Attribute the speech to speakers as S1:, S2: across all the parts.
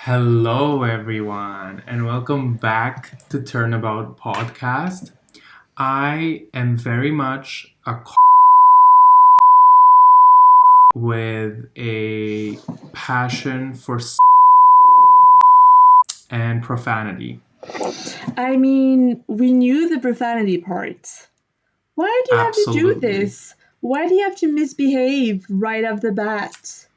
S1: Hello, everyone, and welcome back to Turnabout podcast. I am very much a with a passion for and profanity.
S2: I mean, we knew the profanity part. Why do you have to do
S1: Absolutely.
S2: this? Why do you have to misbehave right off the bat?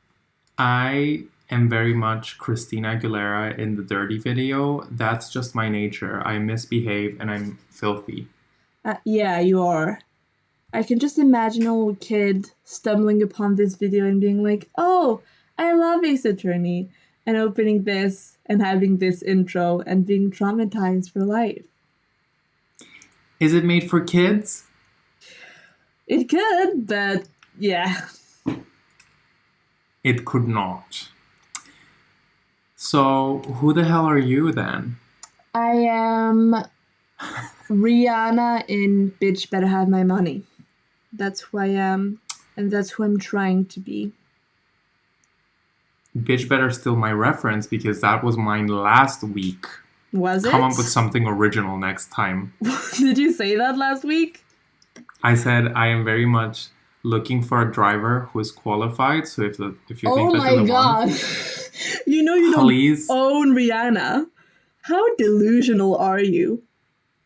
S1: I am very much Christina Aguilera in the Dirty video. That's just my nature. I misbehave and I'm filthy.
S2: Yeah, you are. I can just imagine a little kid stumbling upon this video and being like, oh, I love Ace Attorney, and opening this and having this intro and being traumatized for life.
S1: Is it made for kids?
S2: It could, but yeah.
S1: It could not. So, who the hell are you then?
S2: I am Rihanna in Bitch Better Have My Money. That's who I am, and that's who I'm trying to be.
S1: Bitch better steal my reference because that was mine last week.
S2: Was it?
S1: Come up with something original next time.
S2: Did you say that last week?
S1: I said I am very much looking for a driver who is qualified. So if you think
S2: Oh
S1: that
S2: my
S1: you're the
S2: god.
S1: one,
S2: You know you
S1: please.
S2: don't own Rihanna. How delusional are you?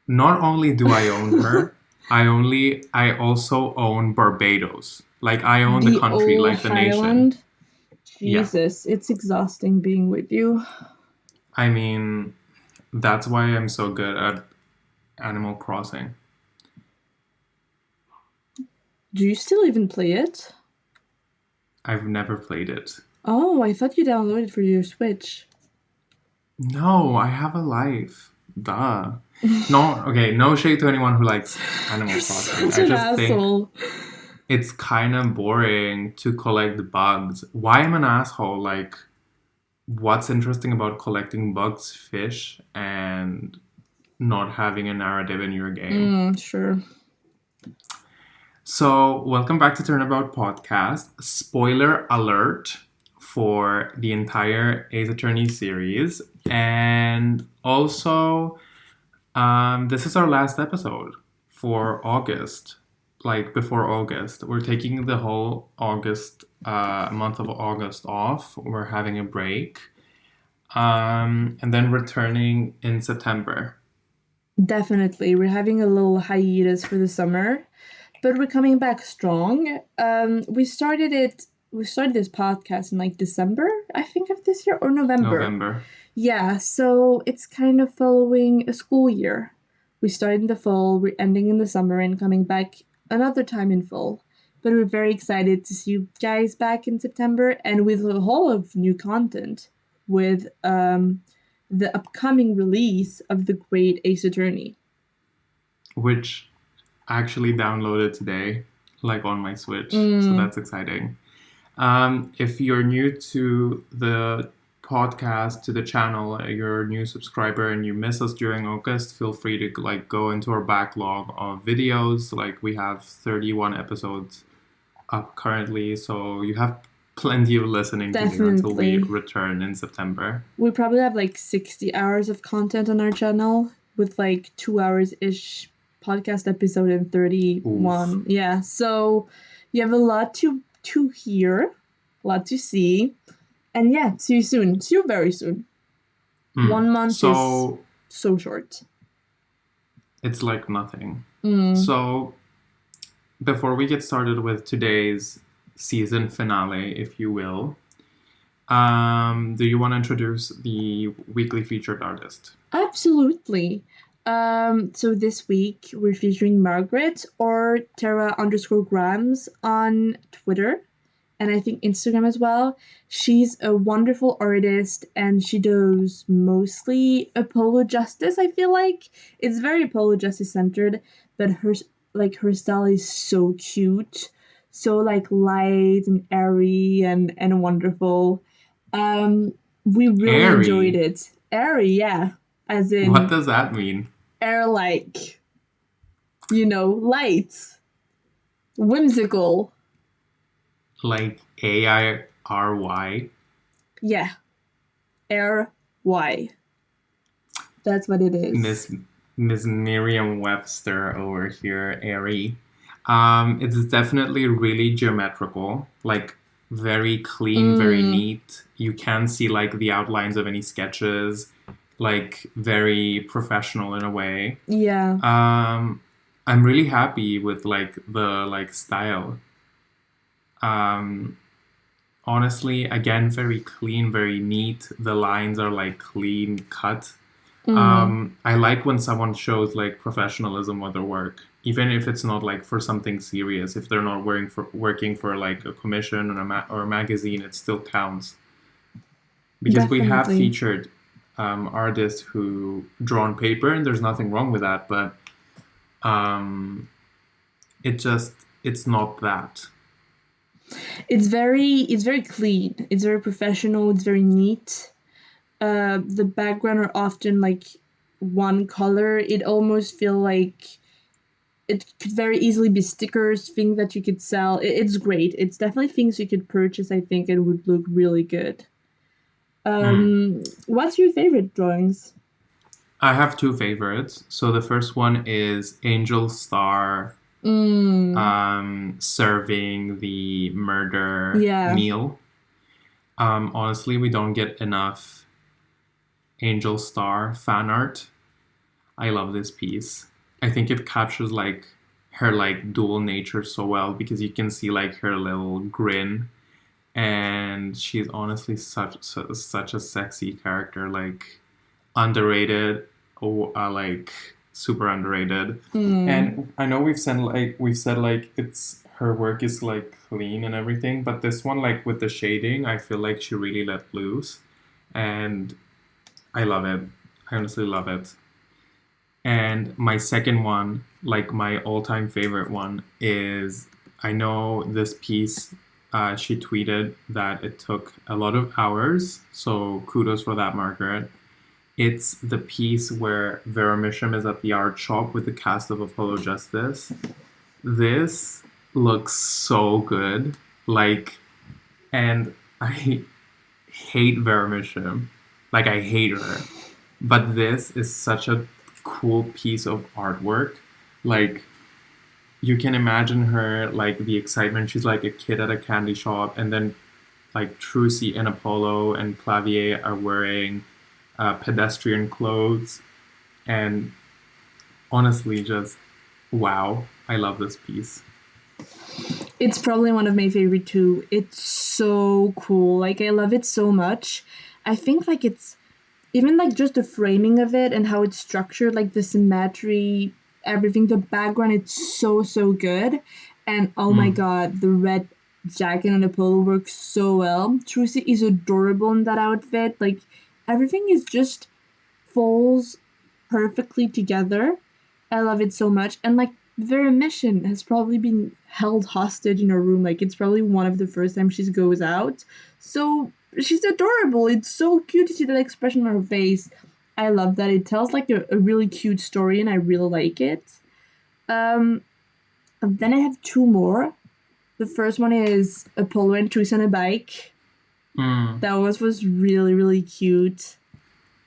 S1: Not only do I own her, I also own Barbados. Like I own the country,
S2: old
S1: like the nation.
S2: Highland?
S1: Yeah.
S2: Jesus, it's exhausting being with you.
S1: I mean, that's why I'm so good at Animal Crossing.
S2: Do you still even play it?
S1: I've never played it.
S2: Oh, I thought you downloaded it for your Switch.
S1: No, I have a life. Duh. No, okay, no shade to anyone who likes Animal Crossing.
S2: Such
S1: I
S2: an
S1: just think
S2: asshole.
S1: it's kind of boring to collect bugs. Why am an asshole? Like, what's interesting about collecting bugs, fish, and not having a narrative in your game?
S2: Sure.
S1: So, welcome back to Turnabout Podcast. Spoiler alert for the entire Ace Attorney series. And also, this is our last episode for August. Like before August, we're taking the whole August month of August off. We're having a break, and then returning in September.
S2: Definitely. We're having a little hiatus for the summer, but we're coming back strong. We started this podcast in like December, I think, of this year, or
S1: November.
S2: Yeah, so it's kind of following a school year. We started in the fall, we're ending in the summer, and coming back another time in fall. But we're very excited to see you guys back in September and with a whole of new content with the upcoming release of the Great Ace Attorney.
S1: Which I actually downloaded today, like on my Switch. So that's exciting. If you're new to the podcast, to the channel, you're a new subscriber and you miss us during August, feel free to like go into our backlog of videos. Like we have 31 episodes up currently, so you have plenty of listening to do until we return in September.
S2: We probably have like 60 hours of content on our channel with like 2 hours ish podcast episode and 31. Oof. Yeah, so you have a lot to hear, a lot to see. And yeah, see you soon. See you very soon. 1 month is so short.
S1: It's like nothing. So before we get started with today's season finale, if you will, do you want to introduce the weekly featured artist?
S2: Absolutely. So this week we're featuring Margaret, or Tara_Grams on Twitter, and I think Instagram as well. She's a wonderful artist, and she does mostly apolo justice. I feel like it's very apolo justice centered, but her style is so cute, so like light and airy and wonderful. We really enjoyed it. Airy, yeah. As in,
S1: what does that mean?
S2: Air, like, light, whimsical.
S1: Like AIRY?
S2: Yeah, R-Y. That's what it is.
S1: Miss Merriam-Webster over here, Airy. It's definitely really geometrical, like very clean, very neat. You can see like the outlines of any sketches, like very professional in a way.
S2: Yeah.
S1: I'm really happy with like the like style. Honestly, again, very clean, very neat. The lines are like clean cut. I like when someone shows like professionalism with their work, even if it's not like for something serious. If they're not working for like a commission or a magazine, it still counts. Because we have
S2: Definitely.
S1: featured artists who draw on paper, and there's nothing wrong with that. But it's not that.
S2: It's very clean. It's very professional. It's very neat. The background are often like one color. It almost feel like it could very easily be stickers, things that you could sell. It's great. It's definitely things you could purchase. I think it would look really good. What's your favorite drawings?
S1: I have two favorites. So the first one is Angel Starr serving the murder
S2: Yeah.
S1: meal. Honestly, we don't get enough Angel Starr fan art. I love this piece. I think it captures like her like dual nature so well, because you can see like her little grin, and she's honestly such a sexy character, like underrated, or like super underrated. And I know we've said like it's her work is like clean and everything, but this one, like with the shading, I feel like she really let loose, and I love it. I honestly love it. And my second one, like my all-time favorite one, is, I know this piece, she tweeted that it took a lot of hours, so kudos for that, Margaret. It's the piece where Vera Misham is at the art shop with the cast of Apollo Justice. This looks so good. Like, and I hate Vera Misham. Like, I hate her. But this is such a cool piece of artwork. Like, you can imagine her, like, the excitement. She's like a kid at a candy shop, and then like Trucy and Apollo and Clavier are wearing pedestrian clothes, and honestly, just wow, I love this piece.
S2: It's probably one of my favorite too. It's so cool. Like I love it so much. I think like it's even like just the framing of it and how it's structured, like the symmetry, everything, the background, it's so good. And oh my god, the red jacket and the polo works so well. Trucy is adorable in that outfit. Like everything is just falls perfectly together. I love it so much. And like their mission has probably been held hostage in her room. Like it's probably one of the first times she goes out. So she's adorable. It's so cute to see that expression on her face. I love that. It tells like a really cute story and I really like it. Um then I have two more. The first one is Apollo and Truce on a bike. That was really cute.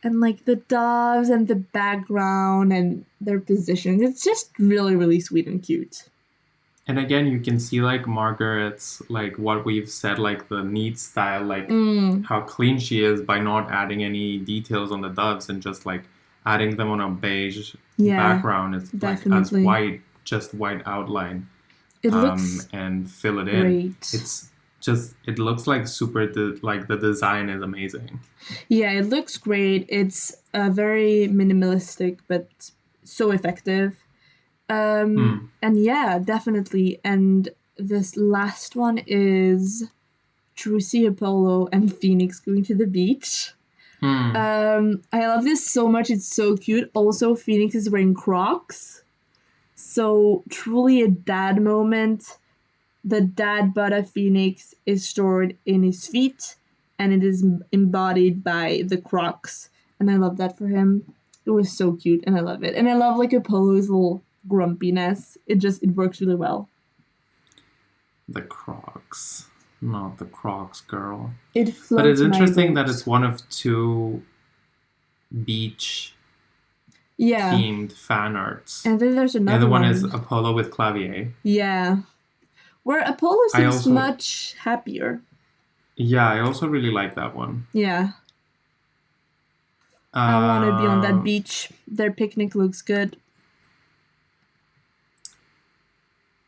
S2: And like the doves and the background and their positions. It's just really sweet and cute.
S1: And again, you can see like Margaret's, like what we've said, like the neat style, like how clean she is by not adding any details on the doves and just like adding them on a beige background. It's
S2: definitely.
S1: like as white, just white outline.
S2: It looks
S1: and fill it
S2: great.
S1: in. It's just, it looks like like the design is amazing.
S2: Yeah, it looks great. It's very minimalistic but so effective. And yeah, definitely. And this last one is Trucy, Apollo, and Phoenix going to the beach. I love this so much. It's so cute. Also, Phoenix is wearing Crocs. So truly a dad moment. The dad bod of Phoenix is stored in his feet, and it is embodied by the Crocs. And I love that for him. It was so cute, and I love it. And I love like Apollo's little grumpiness. It works really well.
S1: The Crocs. Not the Crocs girl.
S2: It
S1: But
S2: floats
S1: it's interesting
S2: my
S1: that
S2: boat.
S1: it's one of 2 beach
S2: Yeah.
S1: themed fan arts.
S2: And then there's
S1: The
S2: another
S1: other one
S2: one.
S1: is Apollo with Clavier.
S2: Yeah. Where Apollo
S1: I
S2: seems
S1: also
S2: much happier.
S1: I also really like that one.
S2: Yeah. I want to be on that
S1: Uh,
S2: beach. Their picnic looks good.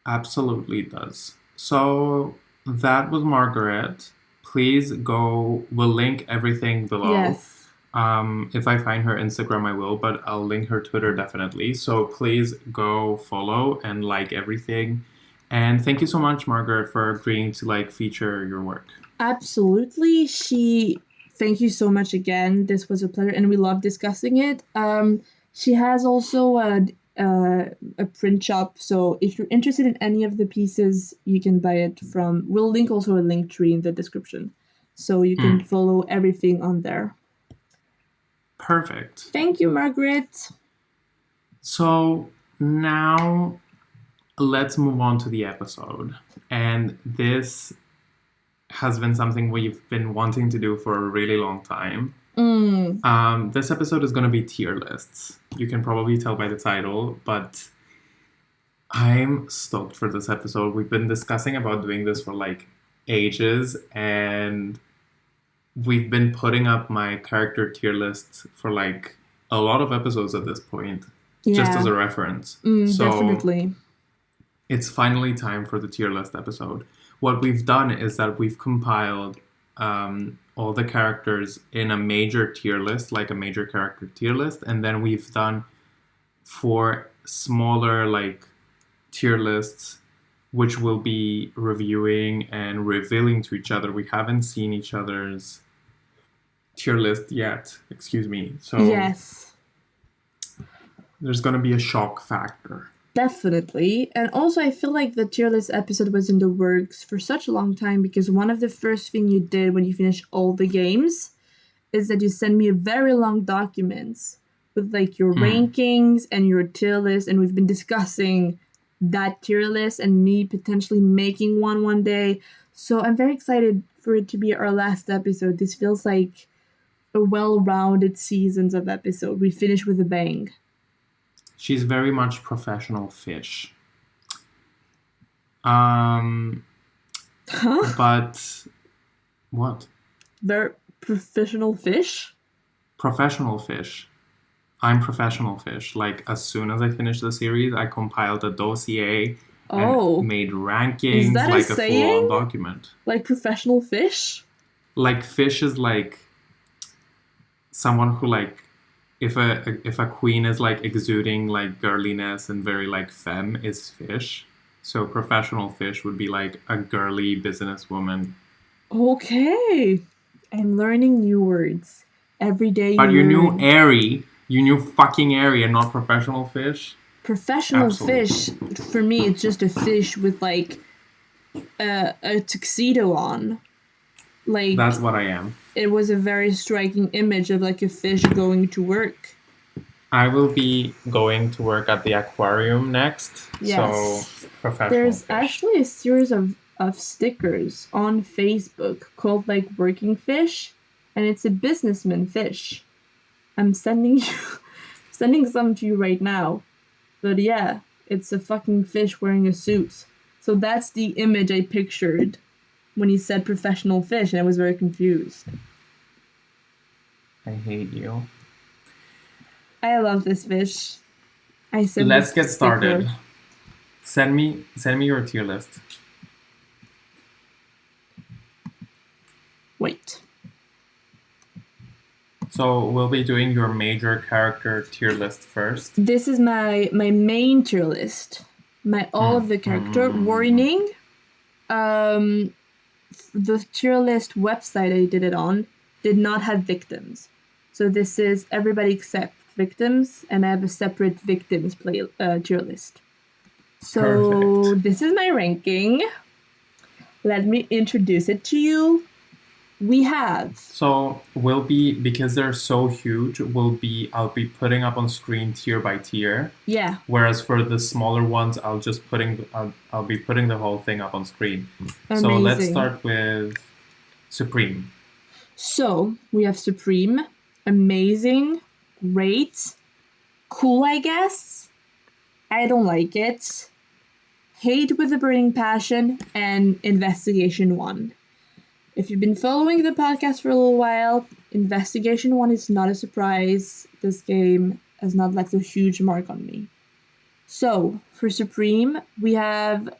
S1: Absolutely does. So that was Margaret. Please go. We'll link everything below.
S2: Yes.
S1: If I find her Instagram, I will, but I'll link her Twitter definitely. So please go follow and like everything. And thank you so much, Margaret, for agreeing to like feature your work.
S2: Absolutely. Thank you so much again. This was a pleasure, and we love discussing it. She has also a print shop, so if you're interested in any of the pieces, you can buy it from. We'll link also a link tree in the description, so you can follow everything on there.
S1: Perfect.
S2: Thank you, Margaret.
S1: So now let's move on to the episode. And this has been something we've been wanting to do for a really long time. This episode is going to be tier lists. You can probably tell by the title, but I'm stoked for this episode. We've been discussing about doing this for like ages, and we've been putting up my character tier list for like a lot of episodes at this point, just as a reference. So
S2: Definitely.
S1: it's finally time for the tier list episode. What we've done is that we've compiled all the characters in a major tier list, like a major character tier list, and then we've done 4 smaller like tier lists, which we'll be reviewing and revealing to each other. We haven't seen each other's tier list yet, excuse me. So
S2: yes,
S1: there's going to be a shock factor.
S2: Definitely. And also, I feel like the tier list episode was in the works for such a long time because one of the first thing you did when you finished all the games is that you sent me a very long documents with like your rankings and your tier list, and we've been discussing that tier list and me potentially making one day. So I'm very excited for it to be our last episode. This feels like a well-rounded seasons of episode. We finish with a bang.
S1: She's very much professional fish.
S2: Huh?
S1: But what?
S2: Very professional fish?
S1: Professional fish. I'm professional fish. Like, as soon as I finished the series, I compiled a dossier and made rankings,
S2: Is that
S1: like
S2: a
S1: a
S2: saying?
S1: full-on document.
S2: Like professional fish?
S1: Like, fish is like someone who like if a queen is like exuding like girliness and very like femme is fish. So professional fish would be like a girly businesswoman.
S2: Okay. I'm learning new words. Every day
S1: But you knew
S2: learn.
S1: airy. You knew fucking airy and not professional fish.
S2: Professional
S1: Absolutely.
S2: fish, for me, it's just a fish with like a tuxedo on. Like,
S1: that's what I am.
S2: It was a very striking image of like a fish going to work.
S1: I will be going to work at the aquarium next.
S2: Yes.
S1: So professional
S2: There's
S1: fish.
S2: actually a series of stickers on Facebook called like Working Fish, and it's a businessman fish. I'm sending some to you right now. But yeah, it's a fucking fish wearing a suit. So that's the image I pictured when he said professional fish, and I was very confused.
S1: I hate you.
S2: I love this fish.
S1: Let's get started. Send me your tier list.
S2: Wait.
S1: So we'll be doing your major character tier list first.
S2: This is my main tier list. My all of the character warning. The tier list website I did it on did not have victims. So this is everybody except victims, and I have a separate victims tier list. So
S1: Perfect.
S2: This is my ranking. Let me introduce it to you. We have.
S1: So because they're so huge, I'll be putting up on screen tier by tier.
S2: Yeah.
S1: Whereas for the smaller ones, I'll be putting the whole thing up on screen.
S2: Amazing.
S1: So let's start with Supreme.
S2: So we have Supreme, amazing, great, cool, I guess. I don't like it. Hate with a burning passion, and Investigation 1. If you've been following the podcast for a little while, Investigation 1 is not a surprise. This game has not left a huge mark on me. So, for Supreme, we have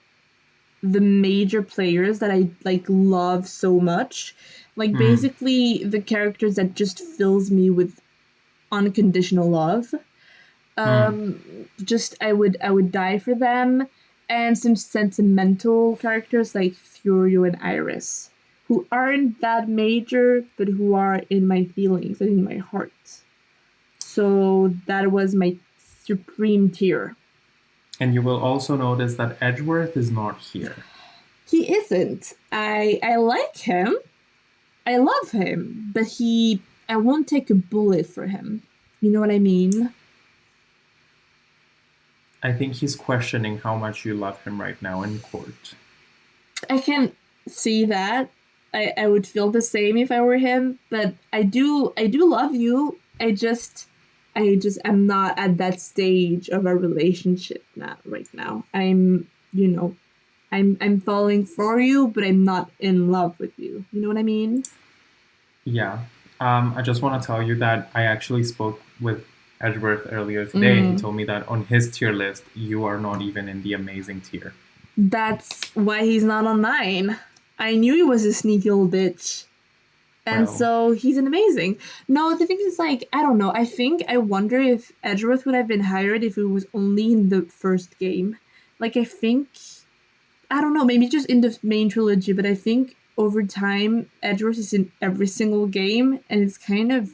S2: the major players that I love so much. Basically the characters that just fills me with unconditional love. Just I would die for them, and some sentimental characters like Furio and Iris, who aren't that major, but who are in my feelings and in my heart. So that was my Supreme tier.
S1: And you will also notice that Edgeworth is not here.
S2: He isn't. I like him. I love him, but I won't take a bullet for him. You know what I mean?
S1: I think he's questioning how much you love him right now in court.
S2: I can see that. I would feel the same if I were him, but I do love you. I just am not at that stage of our relationship right now. I'm falling for you, but I'm not in love with you. You know what I mean?
S1: Yeah. I just want to tell you that I actually spoke with Edgeworth earlier today, and he told me that on his tier list, you are not even in the amazing tier.
S2: That's why he's not on mine. I knew he was a sneaky little bitch. And so he's an amazing. No, the thing is, I don't know. I wonder if Edgeworth would have been hired if it was only in the first game. I don't know, maybe just in the main trilogy, but I think over time, Edgeworth is in every single game, and it's kind of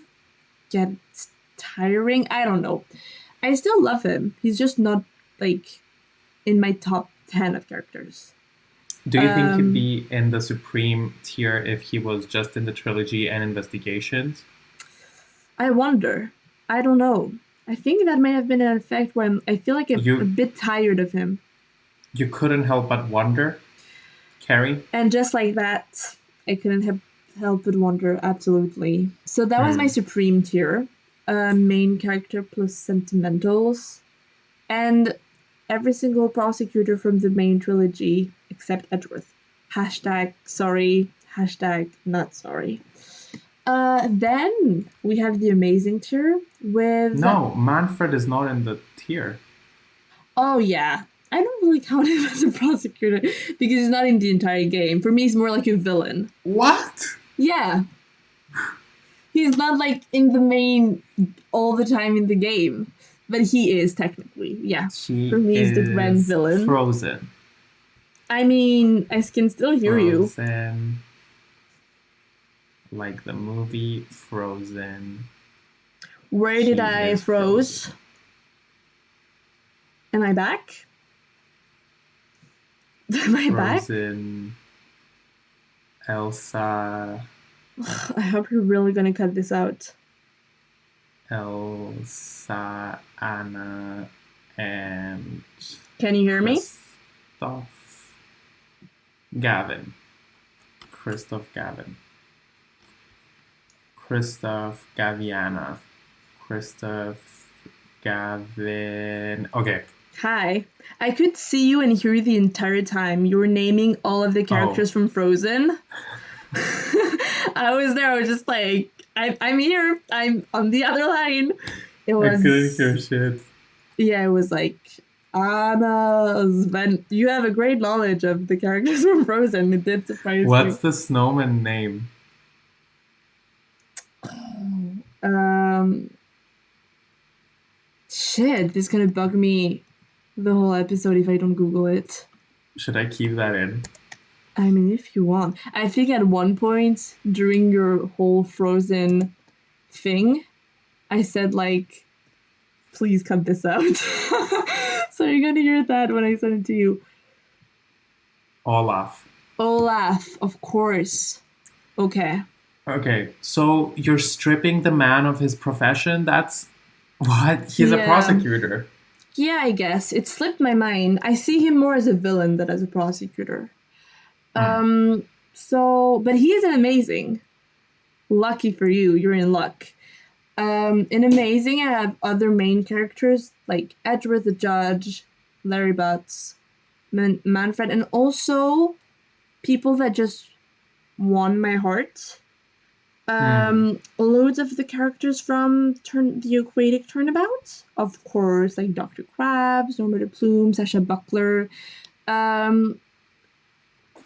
S2: gets tiring. I don't know. I still love him. He's just not, in my top 10 of characters.
S1: Do you think he'd be in the Supreme tier if he was just in the trilogy and investigations?
S2: I wonder. I don't know. I think that may have been an effect where I feel like I'm a bit tired of him.
S1: You couldn't help but wonder, Carrie?
S2: And just like that, I couldn't help but wonder, absolutely. So that was my Supreme tier. Main character plus sentimentals. And every single prosecutor from the main trilogy except Edgeworth. #sorry, #not sorry. Then we have the amazing tier with...
S1: No, Manfred is not in the tier.
S2: Oh, yeah. I don't really count him as a prosecutor because he's not in the entire game. For me, he's more like a villain.
S1: What?
S2: Yeah. He's not in the main all the time in the game. But he is technically, yeah. For me, he's the grand villain.
S1: Frozen.
S2: I mean, I can still hear you.
S1: Frozen. Like the movie Frozen.
S2: Where did I froze? Frozen. Am I back? Am I back?
S1: Frozen. Elsa.
S2: I hope you're really gonna cut this out.
S1: Elsa, Anna, and...
S2: Can you hear me?
S1: Gavin. Christoph, Gaviana. Christoph, Gavin... Okay.
S2: Hi. I could see you and hear you the entire time. You were naming all of the characters from Frozen. I was there. I was just I'm here. I'm on the other line.
S1: I couldn't hear shit.
S2: Yeah, it was Anna's. You have a great knowledge of the characters from Frozen. It did surprise me.
S1: What's the snowman name?
S2: Shit, this is gonna bug me the whole episode if I don't Google it.
S1: Should I keep that in?
S2: I mean, if you want. I think at one point during your whole Frozen thing, I said, please cut this out. So you're going to hear that when I send it to you.
S1: Olaf,
S2: of course. Okay.
S1: Okay, so you're stripping the man of his profession? That's what? He's a
S2: Yeah.
S1: prosecutor.
S2: Yeah, I guess. It slipped my mind. I see him more as a villain than as a prosecutor.
S1: Hmm.
S2: But he is an amazing. Lucky for you, you're in luck. In Amazing, I have other main characters like Edward the Judge, Larry Butts, Manfred, and also people that just won my heart.
S1: Hmm.
S2: Loads of the characters from the Aquatic Turnabout, of course, like Dr. Krabs, Norma de Plume, Sasha Buckler. Um,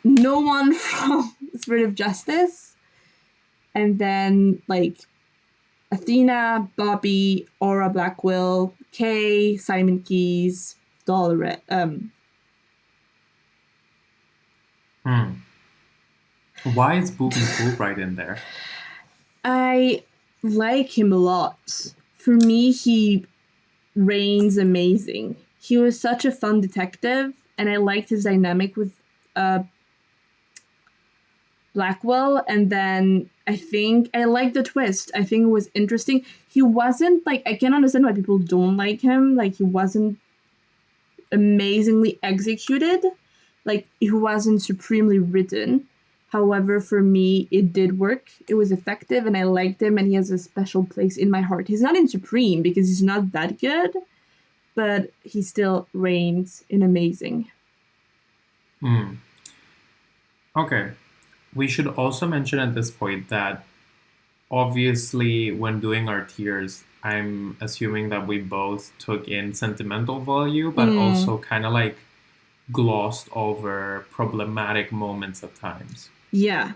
S2: no one from Spirit of Justice, and then like Athena, Bobby, Aura Blackwell, Kay, Simon Keys, Dollar.
S1: Hmm. Why is Booby Fulbright in there?
S2: I like him a lot. For me, he reigns amazing. He was such a fun detective, and I liked his dynamic with uh, Blackwell. And then I think I liked the twist. I think it was interesting. He wasn't like I can understand why people don't like him. Like he wasn't amazingly executed. Like it wasn't supremely written. However, for me, it did work. It was effective, and I liked him, and he has a special place in my heart. He's not in Supreme because he's not that good, but he still reigns in amazing.
S1: Hmm. Okay. We should also mention at this point that obviously, when doing our tiers, I'm assuming that we both took in sentimental value, but
S2: Mm,
S1: also kind of like glossed over problematic moments at times.
S2: yeah.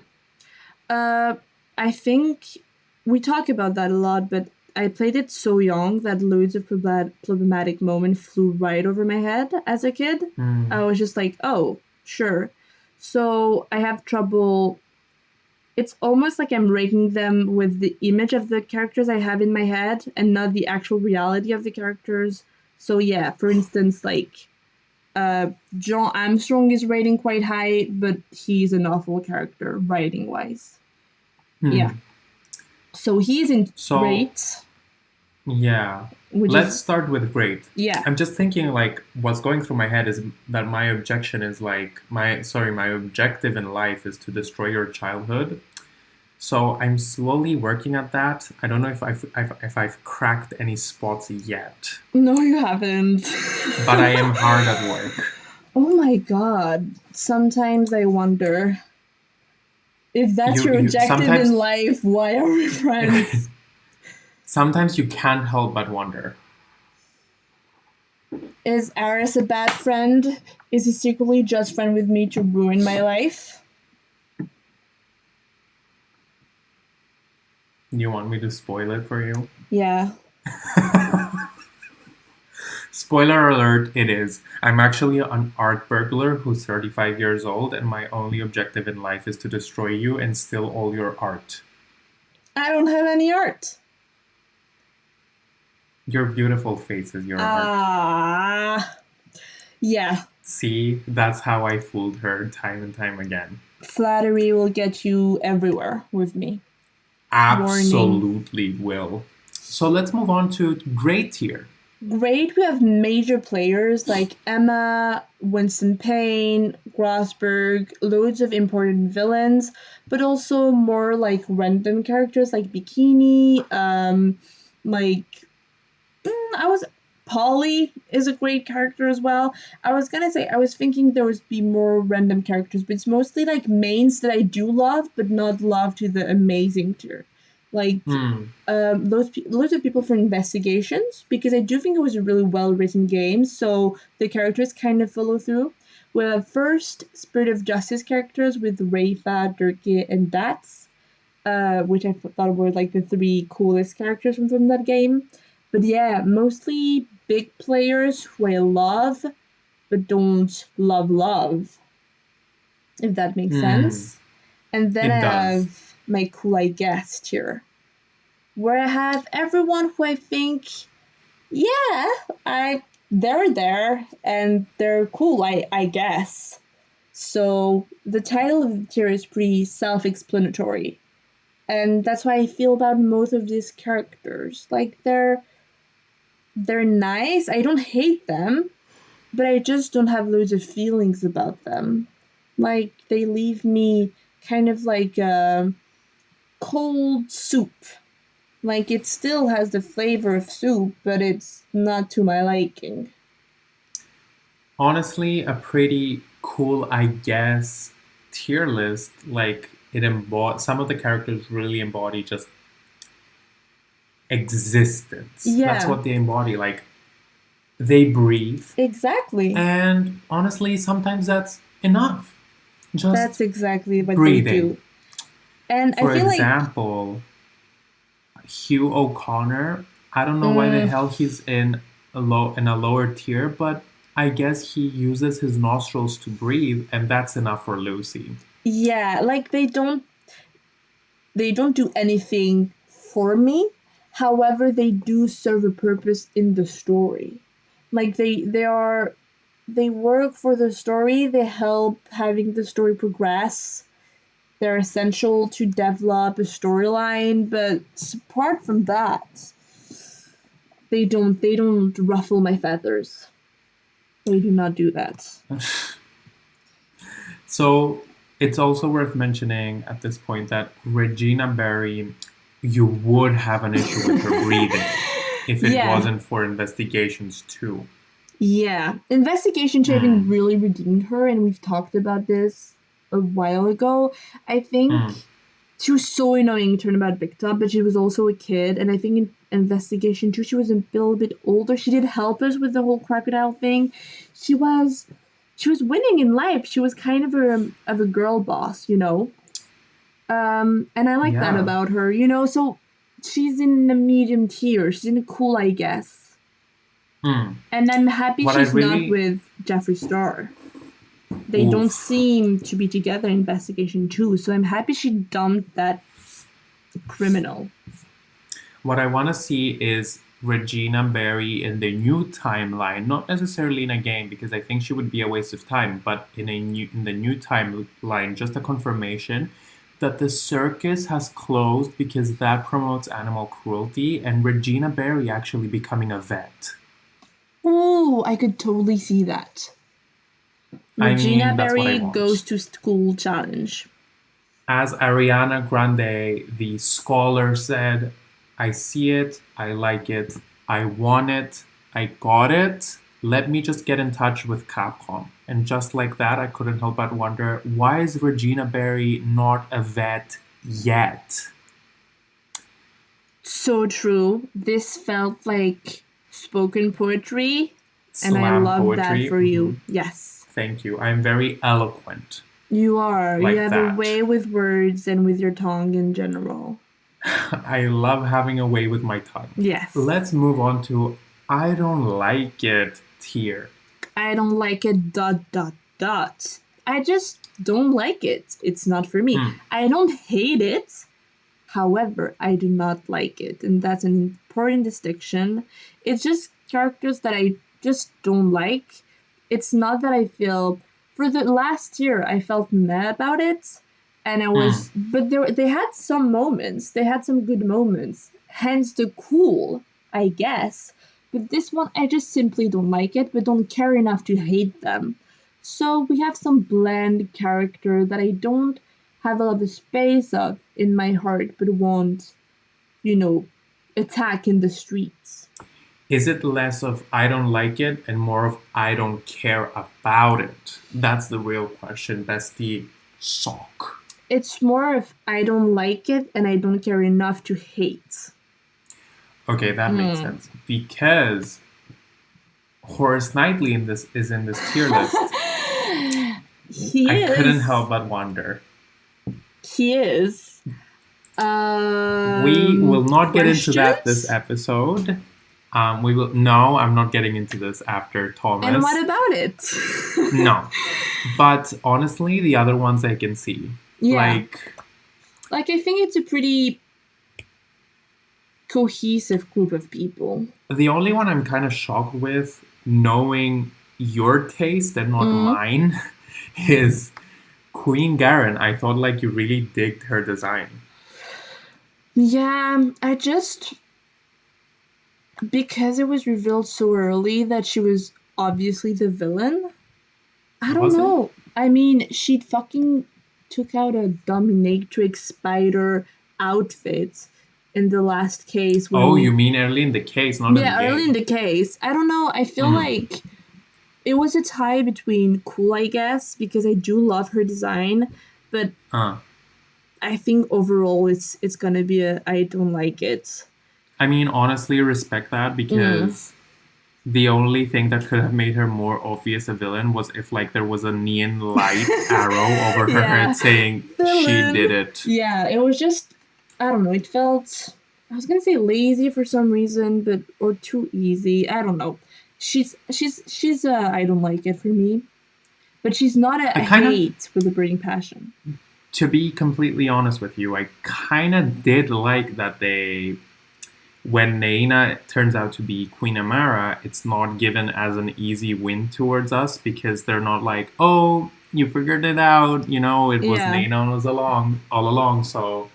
S2: Uh, I think we talk about that a lot, but I played it so young that loads of problematic moments flew right over my head as a kid. I
S1: Hmm.
S2: was just like, oh, sure. So I have trouble. It's almost like I'm ranking them with the image of the characters I have in my head and not the actual reality of the characters. So yeah, for instance, like John Armstrong is rating quite high, but he's an awful character writing wise. Yeah.
S1: Hmm.
S2: So he's in
S1: So,
S2: great,
S1: yeah,
S2: which
S1: let's
S2: is
S1: start with great.
S2: yeah.
S1: I'm just thinking like what's going through my head is that my objection is like my objective in life is to destroy your childhood. So I'm slowly working at that. I don't know if I've cracked any spots yet,
S2: No, you haven't.
S1: but I am hard at work.
S2: Oh my god. Sometimes I wonder if that's your
S1: You
S2: objective in
S1: sometimes
S2: life, why are we friends?
S1: sometimes you can't help but wonder.
S2: Is Aris a bad friend? Is he secretly just friend with me to ruin my life?
S1: You want me to spoil it for you?
S2: Yeah.
S1: Spoiler alert, it is. I'm actually an art burglar who's 35 years old, and my only objective in life is to destroy you and steal all your art.
S2: I don't have any art.
S1: Your beautiful face is your art.
S2: Ah. Yeah.
S1: See, that's how I fooled her time and time again.
S2: Flattery will get you everywhere with me. Warning.
S1: Absolutely will. So let's move on to great tier.
S2: Great, we have major players like Emma, Winston Payne, Grosberg, loads of important villains, but also more like random characters like Bikini, like I was Polly is a great character as well. I was gonna say I was thinking there would be more random characters, but it's mostly like mains that I do love, but not love to the amazing tier. Like
S1: Hmm.
S2: loads of people for investigations because I do think it was a really well written game. So the characters kind of follow through. We have first Spirit of Justice characters with Rafa, Durkee, and Dats, which I thought were like the three coolest characters from that game. But yeah, mostly big players who I love but don't love, if that makes
S1: Hmm.
S2: sense. And then I
S1: It does.
S2: have my cool I guess tier, where I have everyone who I think, yeah, I they're there and they're cool, I guess. So the title of the tier is pretty self-explanatory. And that's how I feel about most of these characters. Like they're nice. I don't hate them, but I just don't have loads of feelings about them. Like they leave me kind of like a cold soup. Like it still has the flavor of soup, but it's not to my liking.
S1: Honestly, a pretty cool, I guess, tier list. Like some of the characters really embody just existence. That's
S2: Yeah,
S1: what they embody. Like they breathe.
S2: exactly.
S1: And honestly, sometimes that's enough.
S2: That's
S1: Just
S2: exactly what they
S1: breathing.
S2: do. And I
S1: For
S2: feel like
S1: example, Hugh O'Connor, I don't know why the
S2: mm,
S1: hell he's in a lower tier, but I guess he uses his nostrils to breathe, and that's enough for Lucy.
S2: yeah, like they don't do anything for me. However, they do serve a purpose in the story. Like they work for the story, they help having the story progress. They're essential to develop a storyline, but apart from that, they don't ruffle my feathers. They do not do that.
S1: So it's also worth mentioning at this point that Regina Barry, you would have an issue with her breathing if it
S2: Yeah,
S1: wasn't for investigations too.
S2: yeah. Investigation I think
S1: Mm,
S2: really redeemed her, and we've talked about this a while ago. I think
S1: mm,
S2: she was so annoying Turnabout victim, but she was also a kid, and I think in Investigation too, she was a little bit older. She did help us with the whole crocodile thing. She was she was winning in life. She was kind of a girl boss, you know. And I like that
S1: yeah.
S2: about her, you know. So she's in the medium tier. She's in the cool, I guess.
S1: Mm.
S2: And I'm happy
S1: What I
S2: she's not
S1: really,
S2: with Jeffree Star. They don't
S1: oof.
S2: seem to be together in Investigation 2, so I'm happy she dumped that criminal.
S1: What I want to see is Regina Barry in the new timeline, not necessarily in a game because I think she would be a waste of time, but in the new timeline, just a confirmation that the circus has closed because that promotes animal cruelty, and Regina Barry actually becoming a vet.
S2: Ooh, I could totally see that.
S1: I
S2: Regina
S1: mean, that's what I
S2: Berry goes
S1: want.
S2: to school challenge.
S1: As Ariana Grande, the scholar, said, I see it, I like it, I want it, I got it. Let me just get in touch with Capcom. And just like that, I couldn't help but wonder, why is Regina Barry not a vet yet?
S2: So true. This felt like spoken poetry, and I
S1: Slam
S2: love that
S1: poetry.
S2: for you. Yes.
S1: Thank you. I'm very eloquent
S2: You are. You
S1: like
S2: have a
S1: that.
S2: way with words and with your tongue in general.
S1: I love having a way with my tongue.
S2: Yes.
S1: Let's move on to I don't like it tier.
S2: I don't like it, dot, dot, dot. I just don't like it. It's not for me.
S1: Hmm.
S2: I don't hate it. However, I do not like it. And that's an important distinction. It's just characters that I just don't like. It's not that I feel. For the last year, I felt mad about it. And I
S1: Hmm.
S2: was. But they had some moments. They had some good moments. Hence the cool, I guess. But this one, I just simply don't like it, but don't care enough to hate them. So we have some bland character that I don't have a lot of space of in my heart, but won't, you know, attack in the streets.
S1: Is it less of I don't like it and more of I don't care about it? That's the real question. That's the shock.
S2: It's more of I don't like it and I don't care enough to hate.
S1: Okay, that makes
S2: Mm.
S1: sense. Because Horace Knightley is in this tier list.
S2: He
S1: I couldn't
S2: is.
S1: help but wonder.
S2: He is.
S1: We will not get into that this
S2: Questions?
S1: episode. We will. No, I'm not getting into this after
S2: And what
S1: Thomas.
S2: about it?
S1: No, but honestly, the other ones I can see.
S2: Yeah.
S1: Like
S2: Like, I think it's a pretty cohesive group of people.
S1: the only one I'm kind of shocked with, knowing your taste and not
S2: Mm.
S1: mine, is Queen Garen. I thought like you really digged her design.
S2: Yeah, I just because it was revealed so early that she was obviously the villain. I don't
S1: Was it?
S2: know. I mean, she fucking took out a dominatrix spider outfit in the last case when
S1: Oh, you
S2: we.
S1: mean early in the case, not in the
S2: Yeah, early in
S1: game.
S2: the case. I don't know. I feel
S1: Mm.
S2: like it was a tie between cool, I guess, because I do love her design, but
S1: Uh.
S2: I think overall it's gonna be a I don't like it.
S1: I mean, honestly, respect that
S2: Mm.
S1: because the only thing that could have made her more obvious a villain was if, like, there was a neon light arrow over her head
S2: Yeah,
S1: saying she did
S2: villain.
S1: it.
S2: Yeah, it was just I don't know. It felt I was gonna say lazy for some reason, but or too easy. I don't know. She's I don't like it for me, but she's not
S1: I
S2: a
S1: kind of,
S2: hate with a burning passion.
S1: to be completely honest with you, I kind of did like that they, when Naina turns out to be Queen Amara, it's not given as an easy win towards us because they're not like, oh, you figured it out, it was
S2: Yeah,
S1: Naina all along, so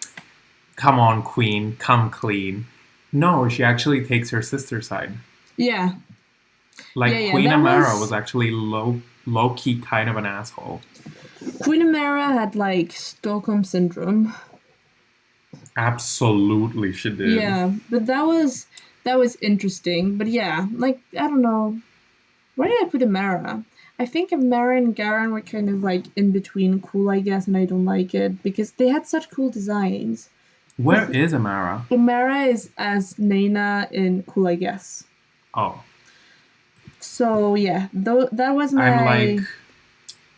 S1: come on, Queen, come clean. No, she actually takes her sister's side.
S2: yeah,
S1: Like
S2: yeah.
S1: Queen
S2: That
S1: Amara was
S2: was
S1: actually low key kind of an asshole.
S2: Queen Amara had like Stockholm syndrome.
S1: Absolutely, she did.
S2: Yeah, but that was interesting. But yeah, like I don't know. Where did I put Amara? I think Amara and Garen were kind of like in between cool, I guess, and I don't like it because they had such cool designs.
S1: Where is Amara?
S2: Amara is as Nana in cool, I guess.
S1: Oh,
S2: So yeah, that was
S1: I'm like,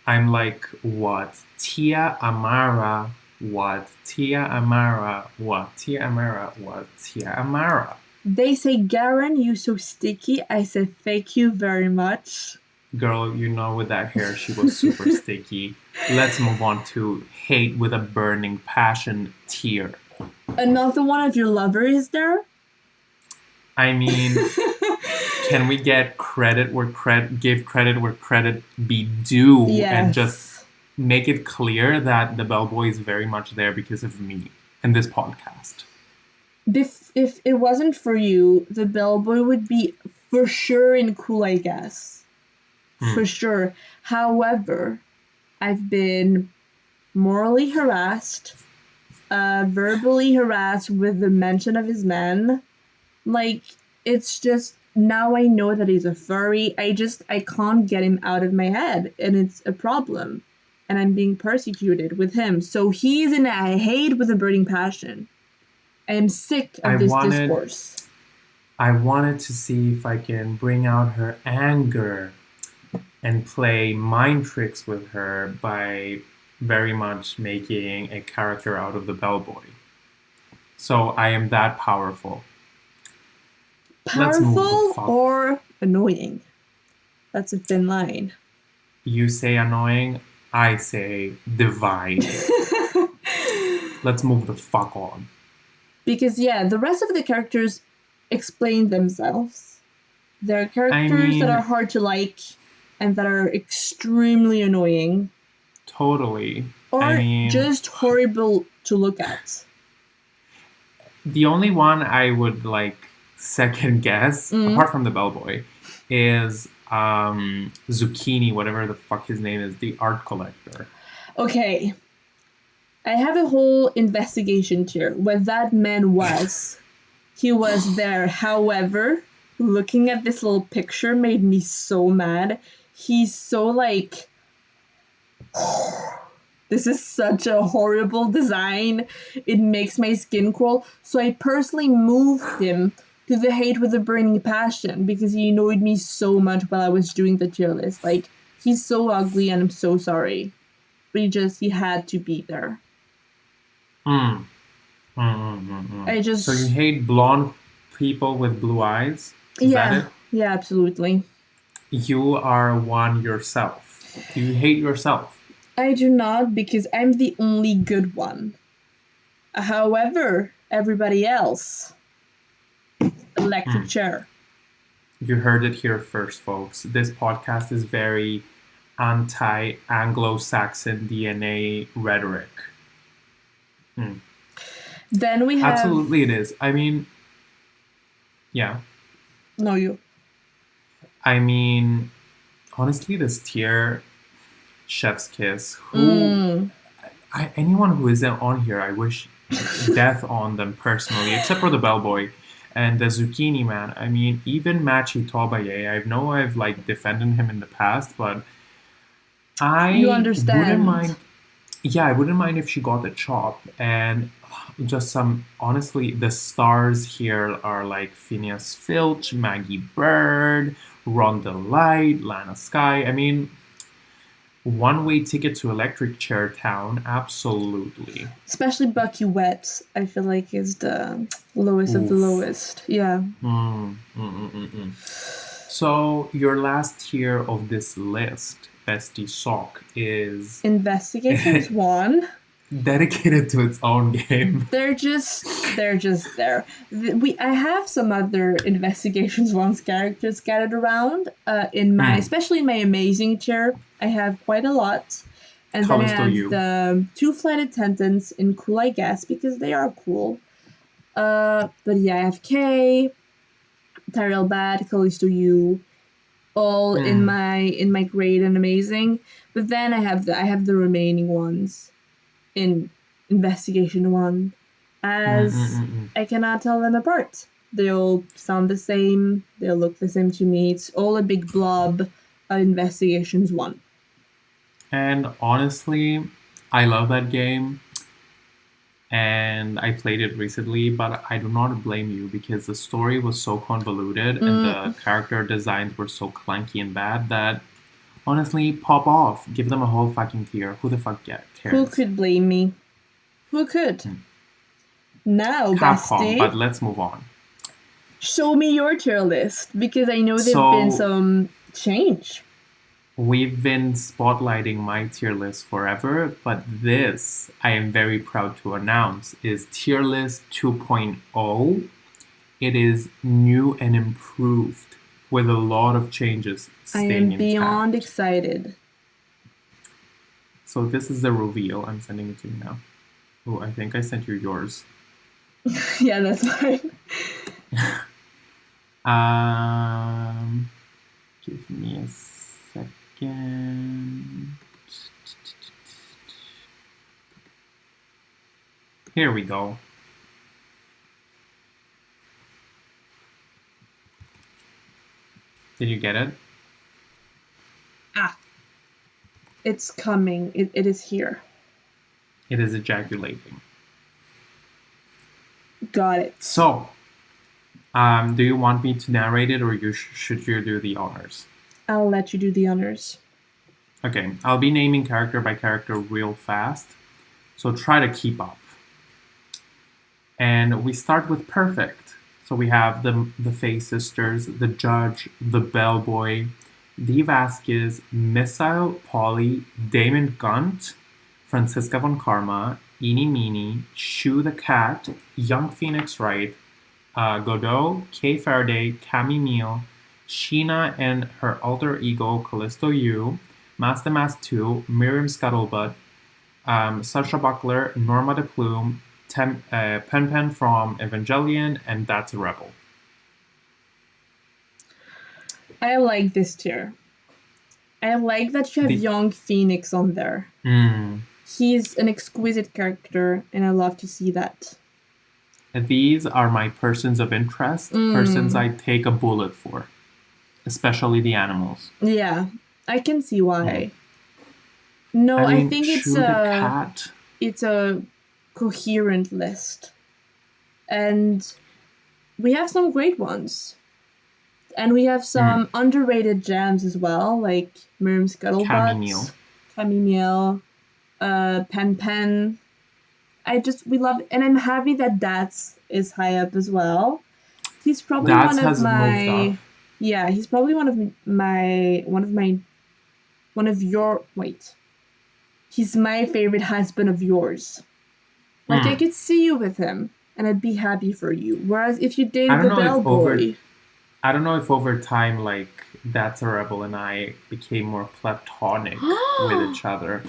S2: my.
S1: what? Tia Amara, what? Tia Amara, what? Tia Amara, what? Tia Amara.
S2: They say Garen, you so sticky. I said thank you very much.
S1: Girl, with that hair, she was super sticky. Let's move on to hate with a burning passion tier.
S2: Another one of your lovers there.
S1: I mean, can we get credit where give credit where credit be due and just
S2: Yes.
S1: make it clear that the bellboy is very much there because of me and this podcast.
S2: If it wasn't for you, the bellboy would be for sure in cool, I guess. For
S1: Mm.
S2: sure. However, I've been morally harassed, verbally harassed with the mention of his men. Like, it's just now I know that he's a furry. I can't get him out of my head, and it's a problem. And I'm being persecuted with him. So he's in a hate with a burning passion. I am sick
S1: I
S2: of this
S1: wanted
S2: discourse.
S1: I wanted to see if I can bring out her anger and play mind tricks with her by very much making a character out of the bellboy. So I am that powerful. Let's move the
S2: Powerful
S1: fuck.
S2: or annoying? That's a thin line.
S1: You say annoying, I say divine. Let's move the fuck on.
S2: Because, yeah, the rest of the characters explain themselves. There are
S1: I
S2: characters that are
S1: mean,
S2: hard to like and that are extremely annoying
S1: totally. I
S2: or
S1: mean,
S2: just horrible to look at.
S1: the only one I would like second guess,
S2: Mm.
S1: apart from the bellboy, is Zucchini, whatever the fuck his name is, the art collector.
S2: Okay, I have a whole investigation here. What that man was. He was there. However, looking at this little picture made me so mad. He's so like, this is such a horrible design. It makes my skin crawl. So I personally moved him to the hate with a burning passion because he annoyed me so much while I was doing the tier list. Like, he's so ugly and I'm so sorry. But he had to be there.
S1: Mm. Mm.
S2: I
S1: So you
S2: just,
S1: hate blonde people with blue eyes? Is that
S2: yeah,
S1: it?
S2: yeah, absolutely.
S1: You are one yourself. Do you hate yourself?
S2: I do not because I'm the only good one. However, everybody else, electric
S1: Mm.
S2: chair.
S1: You heard it here first, folks. This podcast is very anti-Anglo-Saxon DNA rhetoric. Mm.
S2: Then we have...
S1: Absolutely it is. I mean, yeah.
S2: No, you.
S1: I mean, honestly, this tier, Chef's Kiss, who... anyone who isn't on here, I wish death on them personally, except for the bellboy and the zucchini man. I mean, even Machi Tobaye, I know I've like defended him in the past, but
S2: You
S1: I
S2: understand.
S1: wouldn't mind. Yeah, I wouldn't mind if she got the chop. And just some, honestly, the stars here are like Phineas Filch, Maggie Bird, Rhonda Light, Lana Sky. I mean, one-way ticket to Electric Chair Town, absolutely.
S2: Especially Bucky Wet, I feel like is the lowest of the
S1: Oof.
S2: lowest. Yeah.
S1: So your last tier of this list, Bestie Sock, is
S2: Investigations 1.
S1: dedicated to its own game.
S2: They're just there. I have some other Investigations 1's characters scattered around in my, especially in my amazing tier. I have quite a lot. And then I have the 2 flight attendants in cool, I guess, because they are cool. But yeah, I have Kay, Tyrell Bad, Callisto U, all in my great and amazing. But then I have the remaining ones in Investigation 1, as I cannot tell them apart. They all sound the same. They all look the same to me. It's all a big blob of Investigations 1.
S1: And honestly, I love that game. And I played it recently, but I do not blame you because the story was so convoluted and the character designs were so clunky and bad that honestly, pop off. Give them a whole fucking tier. Who the fuck cares?
S2: Who could blame me? Who could? Now,
S1: Capcom,
S2: bestie,
S1: but let's move on.
S2: Show me your tier list, because I know there's been some change.
S1: We've been spotlighting my tier list forever, but this, I am very proud to announce, is tier list 2.0. It is new and improved with a lot of changes staying intact.
S2: I am beyond excited.
S1: So this is the reveal. I'm sending it to you now. Oh, I think I sent you yours.
S2: Yeah, that's fine.
S1: Give me a second. Here we go. Did you get it?
S2: It's coming. It is here.
S1: It is ejaculating.
S2: Got it.
S1: So, do you want me to narrate it, or should you do the honors?
S2: I'll let you do the honors.
S1: Okay, I'll be naming character by character real fast, so try to keep up. And we start with Perfect. So we have the Faye sisters, the Judge, the Bellboy, Dee Vasquez, Missile, Polly, Damon Gunt, Francisca Von Karma, Eenie Meenie, Shu the Cat, Young Phoenix Wright, Godot, Kay Faraday, Cammy Neal, Sheena and her alter ego Callisto U, Master Mask 2, Miriam Scuttlebutt, Sasha Buckler, Norma de Plume, Pen Pen from Evangelion, and That's a Rebel.
S2: I like this tier. I like that you have Young Phoenix on there. He's an exquisite character, and I love to see that.
S1: These are my persons of interest, persons I take a bullet for, especially the animals.
S2: Yeah, I can see why. No, I think it's a coherent list. And we have some great ones. And we have some underrated gems as well, like Miriam Scuttlebutt, Cammy Neal, Pen Pen. We love, and I'm happy that Dats is high up as well. He's probably one of he's my favorite husband of yours. Like, I could see you with him, and I'd be happy for you. Whereas if you dated the bellboy...
S1: I don't know if over time, like, That's a Rebel and I became more platonic with each other.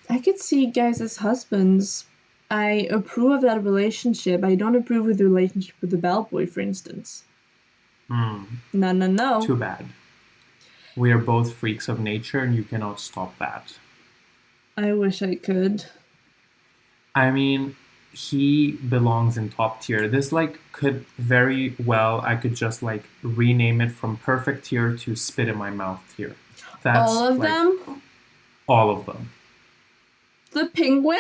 S2: I could see you guys as husbands. I approve of that relationship. I don't approve of the relationship with the bellboy, for instance. No.
S1: Too bad. We are both freaks of nature and you cannot stop that.
S2: I wish I could.
S1: I mean, he belongs in top tier. This could very well, I could just rename it from perfect tier to spit in my mouth tier. That's
S2: all of them?
S1: All of them.
S2: The penguin?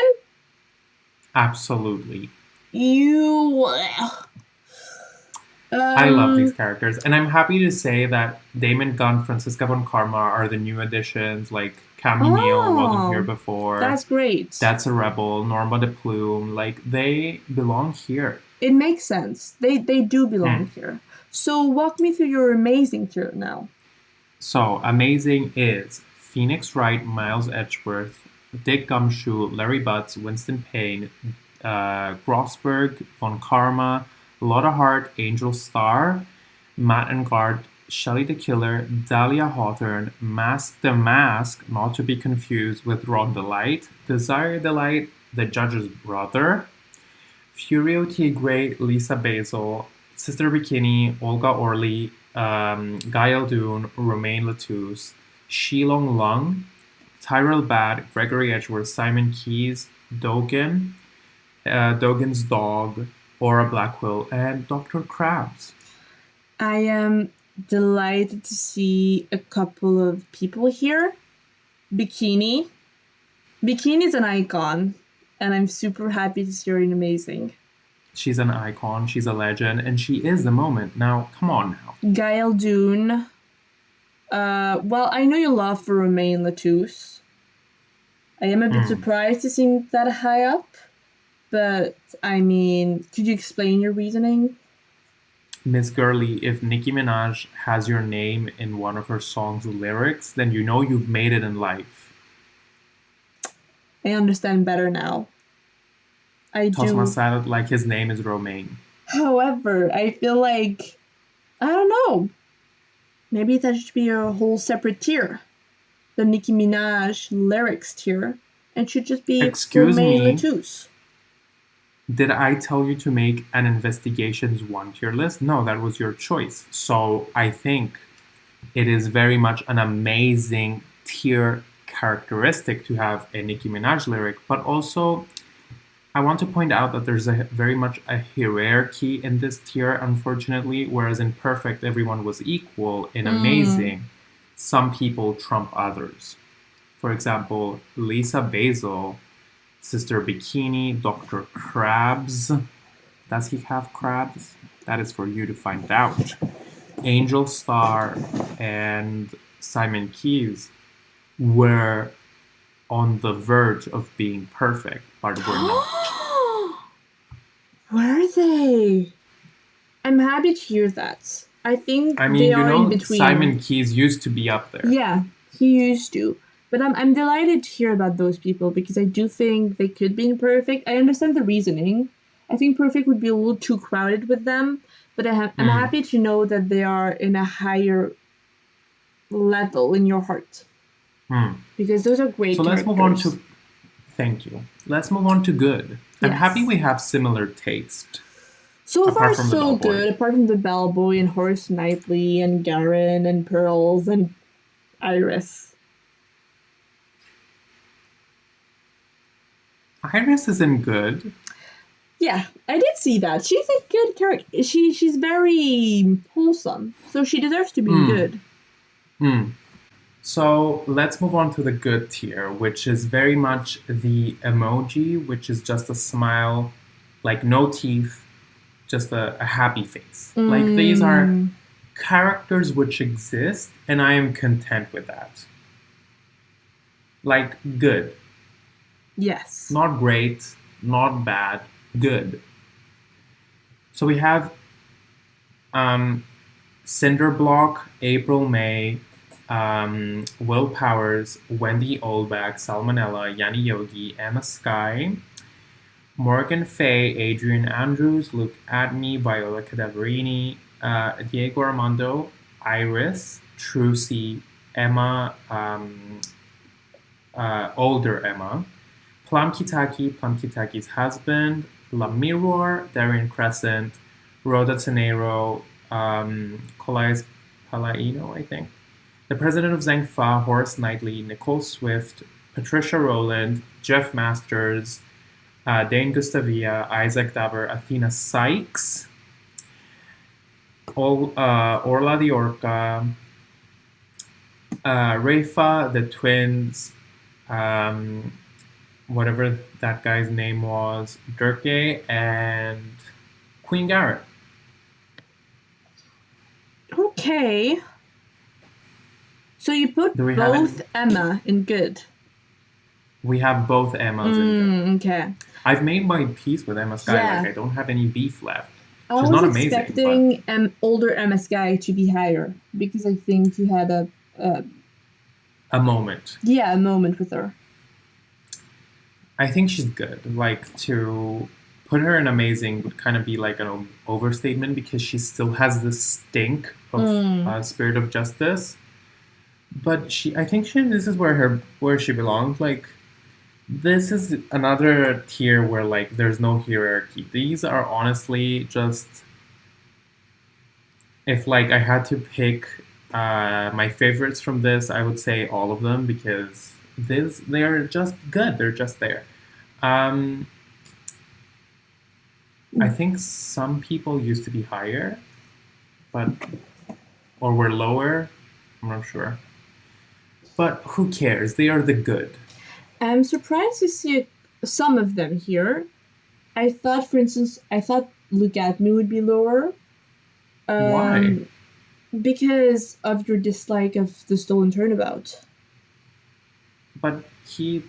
S1: Absolutely.
S2: I
S1: love these characters. And I'm happy to say that Damon Gunn, Francisca von Karma are the new additions. Camille Neal wasn't here before.
S2: That's great.
S1: That's a Rebel. Norma de Plume. They belong here.
S2: It makes sense. They do belong here. So walk me through your amazing tier now.
S1: So amazing is Phoenix Wright, Miles Edgeworth, Dick Gumshoe, Larry Butts, Winston Payne, Grossberg, Von Karma, Lotta Hart, Angel Starr, Matt Engard, Shelley the Killer, Dahlia Hawthorne, Mask the Mask, not to be confused with Ron Delight, Desire Delight, the Judge's Brother, Furio Tigre, Lisa Basil, Sister Bikini, Olga Orly, Gael Dune, Romaine Latouche, Shilong Lung, Tyrell Bad, Gregory Edgeworth, Simon Keyes, Dogan, Dogan's Dog, Aura Blackwell, and Dr. Krabs.
S2: I am delighted to see a couple of people here. Bikini. Bikini is an icon, and I'm super happy to see her in Amazing.
S1: She's an icon, she's a legend, and she is the moment. Now, come on now.
S2: Gael Dune. Well, I know your love for Romaine Latouche. I am a bit surprised to see that high up, but I mean, could you explain your reasoning?
S1: Miss Girly, if Nicki Minaj has your name in one of her songs' lyrics, then you know you've made it in life.
S2: I understand better now. I do.
S1: Tosma said like his name is Romaine.
S2: However, I feel I don't know. Maybe that should be a whole separate tier. The Nicki Minaj lyrics tier. It should just be Romaine Latouche.
S1: Did I tell you to make an Investigations 1 tier list? No, that was your choice. So I think it is very much an amazing tier characteristic to have a Nicki Minaj lyric, but also I want to point out that there's very much a hierarchy in this tier, unfortunately, whereas in Perfect, everyone was equal. In Amazing, some people trump others. For example, Lisa Basil, Sister Bikini, Dr. Krabs. Does he have crabs? That is for you to find out. Angel Starr and Simon Keyes were on the verge of being perfect, but were not.
S2: Were they? I'm happy to hear that. I think they are in between.
S1: Simon Keyes used to be up there.
S2: Yeah, he used to. But I'm delighted to hear about those people because I do think they could be in Perfect. I understand the reasoning. I think Perfect would be a little too crowded with them, but I'm happy to know that they are in a higher level in your heart. Because those are great characters.
S1: Let's move on to... Thank you. Let's move on to good. I'm happy we have similar taste.
S2: So far, so good. Apart from the Bellboy and Horace Knightley and Garen and Pearls and Iris.
S1: Iris isn't good.
S2: Yeah, I did see that. She's a good character. She's very wholesome, so she deserves to be good.
S1: So let's move on to the good tier, which is very much the emoji, which is just a smile, no teeth, just a happy face. These are characters which exist, and I am content with that. Good.
S2: Yes.
S1: Not great, not bad, good. So we have Cinderblock, April May, Will Powers, Wendy Oldback, Salmonella, Yanni Yogi, Emma Sky, Morgan Fay, Adrian Andrews, Luke Adney, Viola Cadaverini, Diego Armando, Iris, Trucy, Emma, older Emma, Plum Kitaki's husband, La Mirror, Darien Crescent, Rhoda Tenero, Calais Palaino, I think. The president of Zangfa, Horace Knightley, Nicole Swift, Patricia Rowland, Jeff Masters, Dane Gustavia, Isaac Daver, Athena Sykes, Orla the Orca, Rafa, the twins, whatever that guy's name was, Durkee, and Queen Garrett.
S2: Okay. So you put both Emma in good.
S1: We have both Emmas in good.
S2: Okay.
S1: I've made my peace with Emma Sky. Like, I don't have any beef left.
S2: She's not amazing. I was expecting older Emma Sky to be higher because I think you had a
S1: moment.
S2: Yeah, a moment with her.
S1: I think she's good. Like, to put her in amazing would kind of be like an overstatement because she still has this stink of Spirit of Justice. But I think this is where she belongs. Like, this is another tier where, like, there's no hierarchy. These are honestly just, if, like, I had to pick my favorites from this, I would say all of them because they are just good. They're just there. I think some people used to be higher, or were lower. I'm not sure. But who cares? They are the good.
S2: I'm surprised to see some of them here. I thought, for instance, Look At Me would be lower.
S1: Why?
S2: Because of your dislike of the stolen turnabout.
S1: But he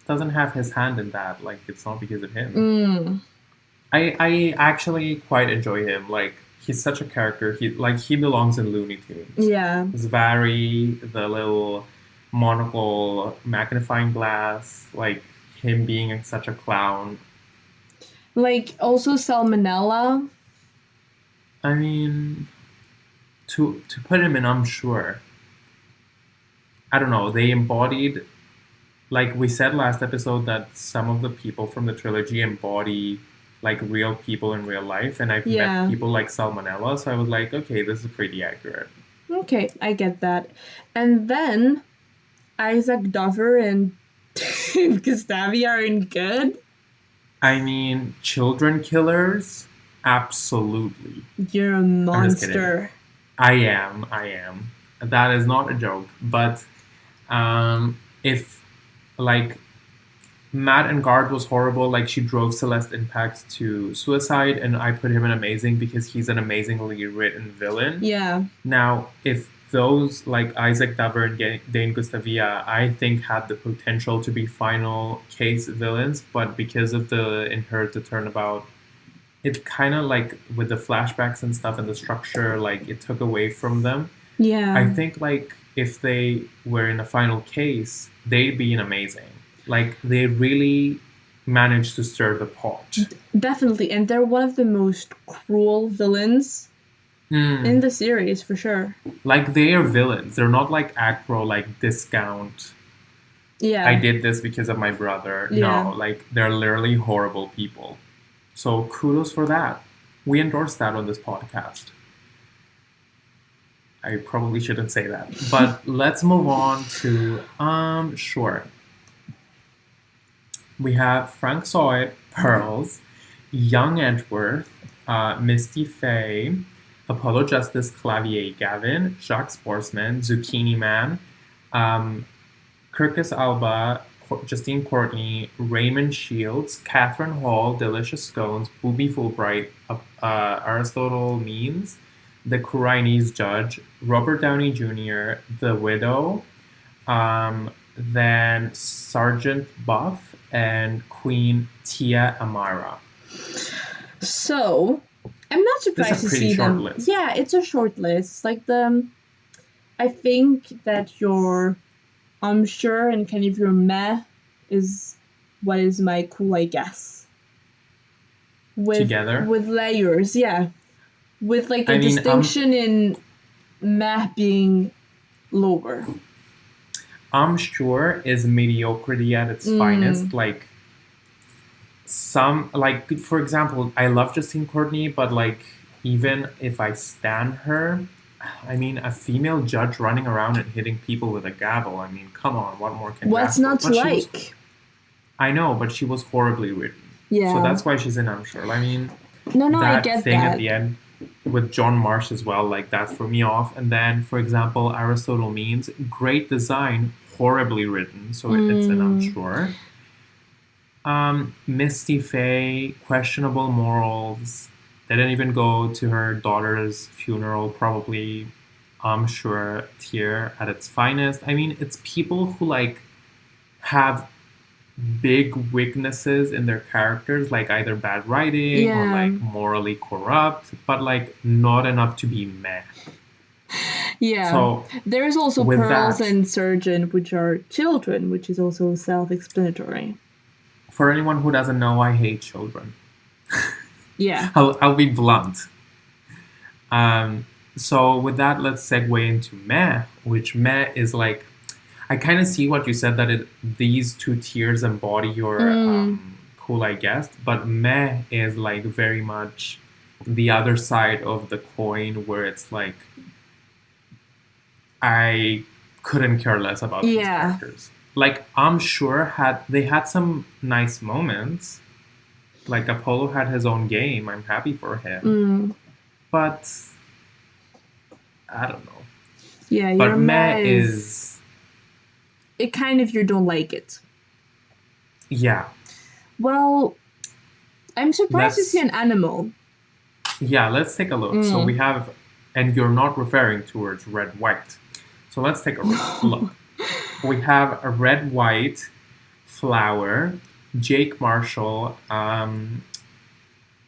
S1: doesn't have his hand in that. Like, it's not because of him. I actually quite enjoy him. Like, he's such a character. He belongs in Looney Tunes.
S2: Yeah.
S1: Zvary, the little monocle magnifying glass, like him being such a clown.
S2: Like, also Salmonella.
S1: I mean, to put him in, I'm sure. I don't know. They embodied, like we said last episode, that some of the people from the trilogy embody like real people in real life, and I've met people like Salmonella, so I was like, okay, this is pretty accurate.
S2: Okay, I get that. And then Isaac Dover and Gustavia are in good.
S1: I mean, children killers, absolutely.
S2: You're a monster.
S1: I am. That is not a joke. But if, like, Matt and Guard was horrible, like, she drove Celeste Impact to suicide, and I put him in amazing because he's an amazingly written villain.
S2: Yeah.
S1: Now, if those, like Isaac Dover and Dane Gustavia, I think had the potential to be final case villains, but because of the Inherit the Turnabout, it kind of, like, with the flashbacks and stuff and the structure, like, it took away from them.
S2: Yeah.
S1: I think, like, if they were in a final case, they'd be amazing. Like, they really managed to stir the pot.
S2: Definitely, and they're one of the most cruel villains in the series, for sure.
S1: Like, they are villains. They're not like Acro, like, discount.
S2: Yeah.
S1: I did this because of my brother. Yeah. No, like, they're literally horrible people. So kudos for that. We endorse that on this podcast. I probably shouldn't say that. But let's move on to, sure. We have Frank Soy, Pearls, Young Edgeworth, Misty Faye, Apollo Justice, Clavier Gavin, Jacques Sportsman, Zucchini Man, Kirkus Alba, Justine Courtney, Raymond Shields, Catherine Hall, Delicious Scones, Booby Fulbright, Aristotle Means, The Kurainis Judge, Robert Downey Jr., The Widow, then Sergeant Buff, and Queen Tia Amara.
S2: So, I'm not surprised to see them.
S1: List.
S2: Yeah, it's a short list. Like, I think that your sure and kind of your meh is what is my cool, I guess.
S1: Together?
S2: With layers, yeah. With, like, distinction in meh being lower.
S1: I'm sure is mediocrity at its finest. Like for example, I love Justine Courtney, but like even if I stan her, I mean, a female judge running around and hitting people with a gavel. I mean, come on, what more can you
S2: What's
S1: ask for?
S2: not to
S1: But
S2: like?
S1: I know, but she was horribly written.
S2: Yeah.
S1: So that's why she's in I'm sure. I mean,
S2: No, I
S1: that
S2: get
S1: thing
S2: that.
S1: at the end with John Marsh as well, like that threw me off. And then, for example, Aristotle Means, great design, horribly written. So it's an I'm sure. Misty Faye, questionable morals. They didn't even go to her daughter's funeral, probably, I'm sure, tier at its finest. I mean, it's people who like have big weaknesses in their characters, like either bad writing or like morally corrupt, but like not enough to be meh.
S2: Yeah.
S1: So
S2: there's also Pearls and Surgeon, which are children, which is also self-explanatory.
S1: For anyone who doesn't know, I hate children.
S2: Yeah.
S1: I'll be blunt. So with that, let's segue into meh, which meh is like, I kind of see what you said, that these two tiers embody your cool, I guess, but meh is like very much the other side of the coin, where it's like, I couldn't care less about these characters. Like, I'm sure they had some nice moments. Like, Apollo had his own game. I'm happy for him. But I don't know. Yeah, but meh is...
S2: It kind of, you don't like it.
S1: Yeah.
S2: Well, I'm surprised to see an animal.
S1: Yeah, let's take a look. So we have... And you're not referring towards red-white. So let's take a look. We have a red-white flower, Jake Marshall,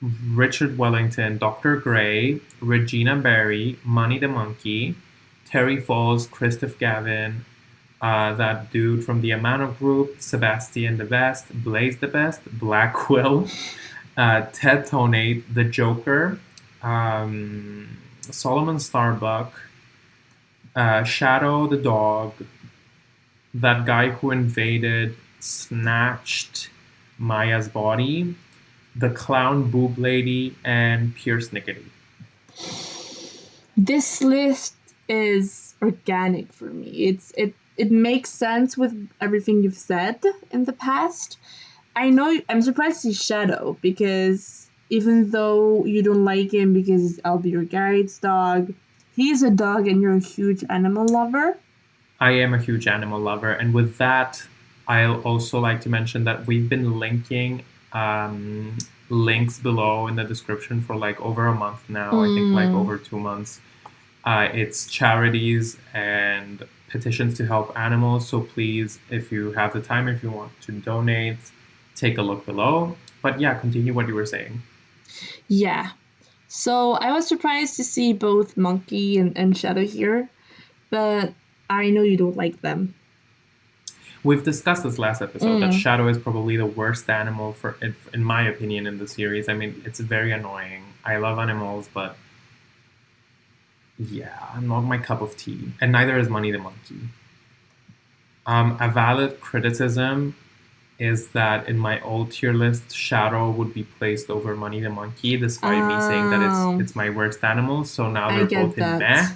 S1: Richard Wellington, Dr. Gray, Regina Berry, Money the Monkey, Terry Falls, Christoph Gavin, that dude from the Amano Group, Sebastian the Best, Blaze the Best, Black Will, Ted Tonate, The Joker, Solomon Starbuck, Shadow the Dog, that guy who invaded, snatched Maya's body, the Clown Boob Lady, and Pierce Nickety.
S2: This list is organic for me. It makes sense with everything you've said in the past. I'm surprised to see Shadow, because even though you don't like him because I'll be your guide's dog, he's a dog and you're a huge animal lover.
S1: I am a huge animal lover, and with that, I'll also like to mention that we've been linking links below in the description for like over a month now. I think like over 2 months. It's charities and petitions to help animals. So please, if you have the time, if you want to donate, take a look below. But yeah, continue what you were saying.
S2: Yeah. So I was surprised to see both Monkey and Shadow here, but I know you don't like them.
S1: We've discussed this last episode, that Shadow is probably the worst animal, in my opinion, in the series. I mean, it's very annoying. I love animals, but yeah, not my cup of tea. And neither is Money the Monkey. A valid criticism is that in my old tier list, Shadow would be placed over Money the Monkey, despite me saying that it's my worst animal. So now they're both in meh.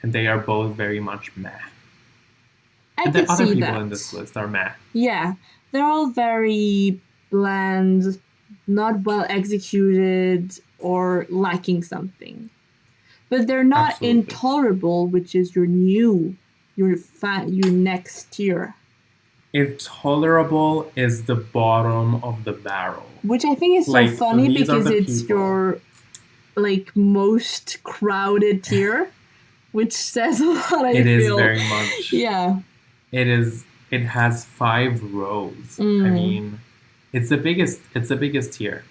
S1: And they are both very much meh. And the other people in this list are meh.
S2: Yeah, they're all very bland, not well executed, or lacking something. But they're not intolerable, which is your next tier.
S1: Intolerable is the bottom of the barrel.
S2: Which I think is so funny, because it's your like most crowded tier, which says a lot.
S1: It is very much.
S2: Yeah.
S1: It has 5 rows. I mean, it's the biggest tier.